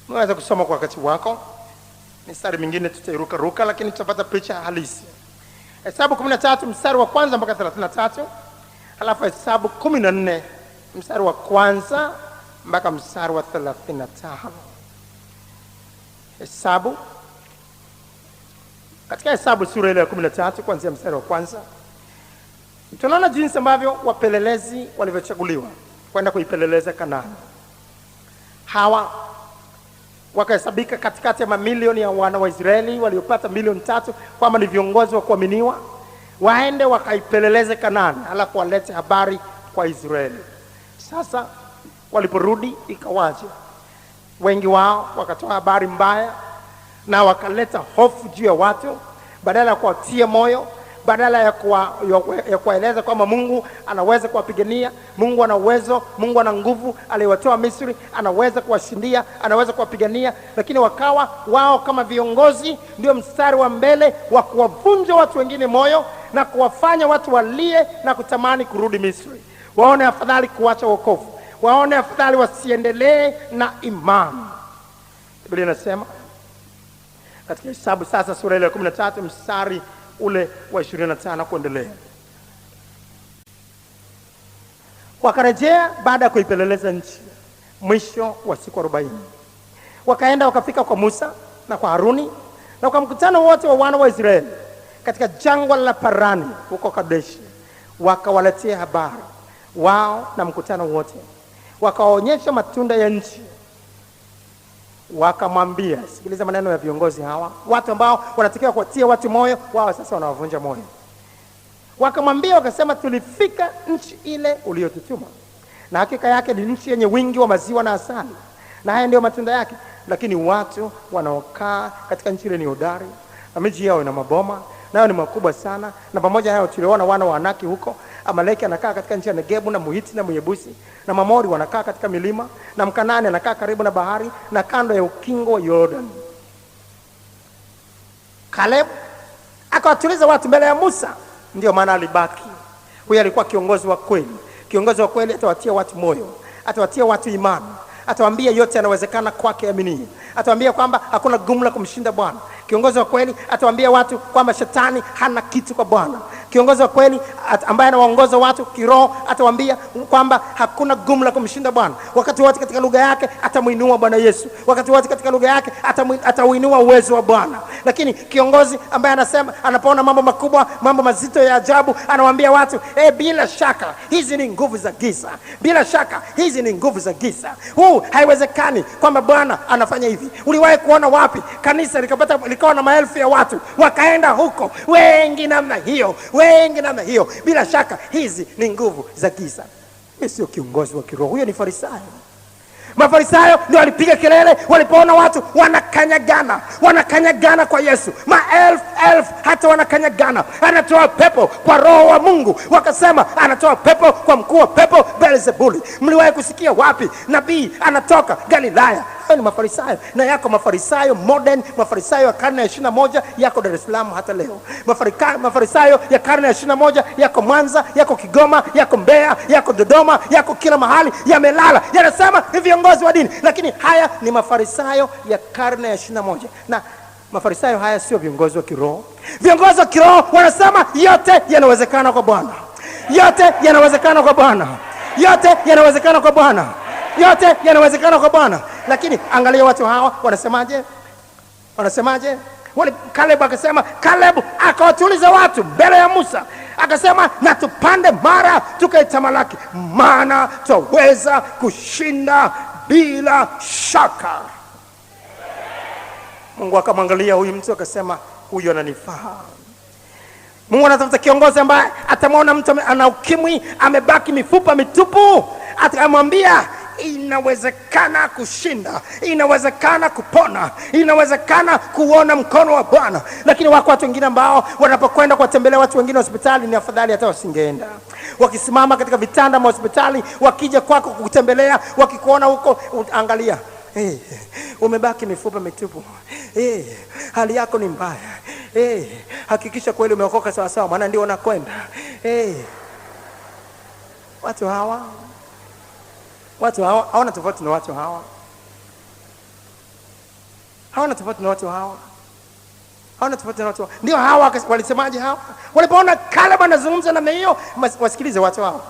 Unaweza kusoma kwa wakati wako. Mistari mingine tutairuka ruka, lakini tutapata picha halisi. Hesabu 13 mstari wa kwanza mpaka 33. Halafu Hesabu 14 mstari wa kwanza mpaka mstari wa 35. Hesabu, katika Hesabu sura ile ya 13 kuanzia mstari wa kwanza, tunaona jinsi ambavyo wapelelezi walivyochaguliwa kwenda kuipeleleza Kanaani. Hawa wakahesabika katikati ya mamilioni ya wana wa Israeli waliopata milioni 3 kwamba ni viongozi wa kuaminiwa, waende wakaipeleleze Kanaani, halafu walete habari kwa Israeli. Sasa waliporudi ikawaje? Wengi wao wakatoa habari mbaya na wakaleta hofu juu ya watu, badala ya kuwatia moyo, badala ya kuwaeleza kwamba Mungu anaweza kuwapigania, Mungu ana uwezo, Mungu ana nguvu, aliwatoa Misri, anaweza kuwashindia, anaweza kuwapigania. Lakini wakawa wao kama viongozi ndio mstari wa mbele wa kuwavunja watu wengine moyo na kuwafanya watu walie na kutamani kurudi Misri. Waone afadhali kuacha wokovu, waone afadhali wasiendelee na imani. Biblia inasema katika Hesabu sasa sura ile ya 13 mstari ule wa 25 kuendelea, wakarejea baada ya kuipeleleza nchi mwisho wa siku 40. Wakaenda wakafika kwa Musa na kwa Haruni na kwa mkutano wote wa wana wa Israeli katika jangwa la Parani huko Kadeshi. Wakawaletea habari wao na mkutano wote, wakawaonyesha matunda ya nchi. Wakamwambia, sikiliza maneno ya viongozi hawa, watu ambao wanatakiwa kuwatia watu moyo, wao sasa wanawavunja moyo. Wakamwambia wakasema, tulifika nchi ile uliyotutuma, na hakika yake ni nchi yenye wingi wa maziwa na asali, na haya ndio matunda yake. Lakini watu wanaokaa katika nchi ile ni hodari, na miji yao ina maboma, nayo ni makubwa sana. Na pamoja hayo tuliona wana wa Anaki huko. Amaleki anakaa katika nchi ya Negebu, na Muhiti na Myebusi na Mamori wanakaa katika milima, na Mkanani anakaa karibu na bahari na kando ya ukingo wa Yordan. Caleb akawatuliza watu mbele ya Musa, ndio maana alibaki. Huyu alikuwa kiongozi wa kweli. Kiongozi wa kweli atawatia watu moyo, atawatia watu imani, atawaambia yote yanawezekana kwake amini, atawaambia kwamba hakuna gumu la kumshinda Bwana. Kiongozi wa kweli atawaambia watu kwamba shetani hana kitu kwa Bwana. Kiongozi wa kweli ambaye anawaongoza watu kiroho atawaambia kwamba hakuna gumu la kumshinda Bwana. Wakati wote katika lugha yake atamuinua Bwana Yesu. Wakati wote katika lugha yake atauinua uwezo wa Bwana. Lakini kiongozi ambaye anasema anapoona mambo makubwa, mambo mazito ya ajabu, anawaambia watu, bila shaka hizi ni nguvu za giza. Bila shaka hizi ni nguvu za giza. Haiwezekani kwamba Bwana anafanya hivi. Uliwahi kuona wapi kanisa likawa na maelfu ya watu wakaenda huko wengi namna hiyo, wengi namna hiyo? Bila shaka hizi ni nguvu za giza. Mimi sio kiongozi wa kiroho, huyo ni Farisayo. Mafarisayo ndio walipiga kelele walipoona watu wanakanyagana kwa Yesu. Maelfu hata wanakanyagana. Anatoa pepo kwa Roho wa Mungu. Wakasema anatoa pepo kwa mkuu wa pepo Beelzebuli. Mliwahi kusikia wapi nabii anatoka Galilaya? Hayo ni Mafarisayo. Na yako Mafarisayo modern, Mafarisayo ya karne ya 21 yako Dar es Salaam hata leo. Mafarisayo ya karne ya 21 yako Mwanza, yako Kigoma, yako Mbeya, yako Dodoma, yako kila mahali, yamelala. Yanasema ni viongozi wa dini, lakini haya ni Mafarisayo ya karne ya 21. Na Mafarisayo haya sio viongozi wa kiroho. Viongozi wa kiroho wanasema yote yanawezekana kwa Bwana. Yote yanawezekana kwa Bwana. Yote yanawezekana kwa Bwana. Yote yanawezekana kwa Bwana. Lakini angalia watu hawa wanasemaje? Caleb akasema, Caleb akawatuliza watu mbele ya Musa. Akasema, na tupande mara tukaitamalaki, maana tutaweza kushinda bila shaka. Mungu akamwangalia huyu mtu akasema, huyu ananifaa. Mungu anatafuta kiongozi ambaye atamwona mtu ana ukimwi, amebaki mifupa mitupu, atamwambia inawezekana kushinda, inawezekana kupona, inawezekana kuona mkono wa Bwana. Lakini wako watu wengine ambao wanapokwenda kuwatembelea watu wengine hospitali, ni afadhali hata wasingeenda. Wakisimama katika vitanda vya hospitali, wakija kwako kukutembelea, wakikuona huko, angalia, umebaki mifupa mitupu. Hali yako ni mbaya. Hakikisha kweli umeokoka sawa sawa, maana ndio unakwenda. Watu hawa hawana tofauti na watu hawa. Hawana tofauti na watu hawa. Hawana tofauti na watu hawa. Ndio hawa walisemaje hawa? Walipoona Caleb anazungumza namna hiyo, wasikilize watu hawa.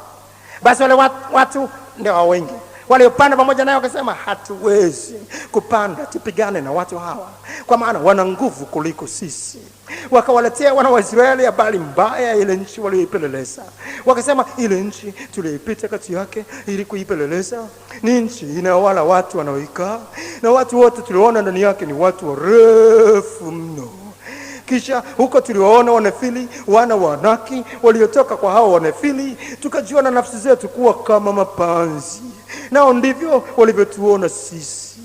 Basi wale watu ndio hao wengi waliopanda pamoja naye wakasema, hatuwezi kupanda tupigane na watu hawa, kwa maana wana nguvu kuliko sisi. Wakawaletea wana wa Israeli habari mbaya ile nchi walioipeleleza. Wakasema, ile nchi tuliipita kati yake ili kuipeleleza ni nchi inawala watu wanaoikaa, na watu wote tuliona ndani yake ni watu warefu mno. Kisha huko tuliwaona Wanefili, wana wa Anaki waliotoka kwa hao Wanefili, tukajua na nafsi zetu kuwa kama mapanzi, nao ndivyo walivyotuona sisi.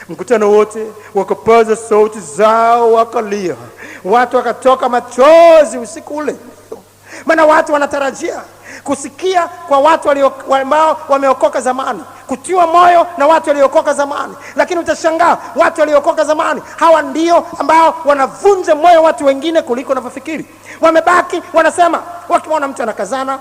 Mkutano wote wakapaza sauti zao wakalia, watu wakatoka machozi usiku ule. Maana watu wanatarajia kusikia kwa watu ambao wameokoka zamani, kutiwa moyo na watu waliokoka zamani. Lakini utashangaa watu waliokoka zamani hawa ndio ambao wanavunja moyo watu wengine kuliko wanavyofikiri. Wamebaki wanasema, wakimwona mtu anakazana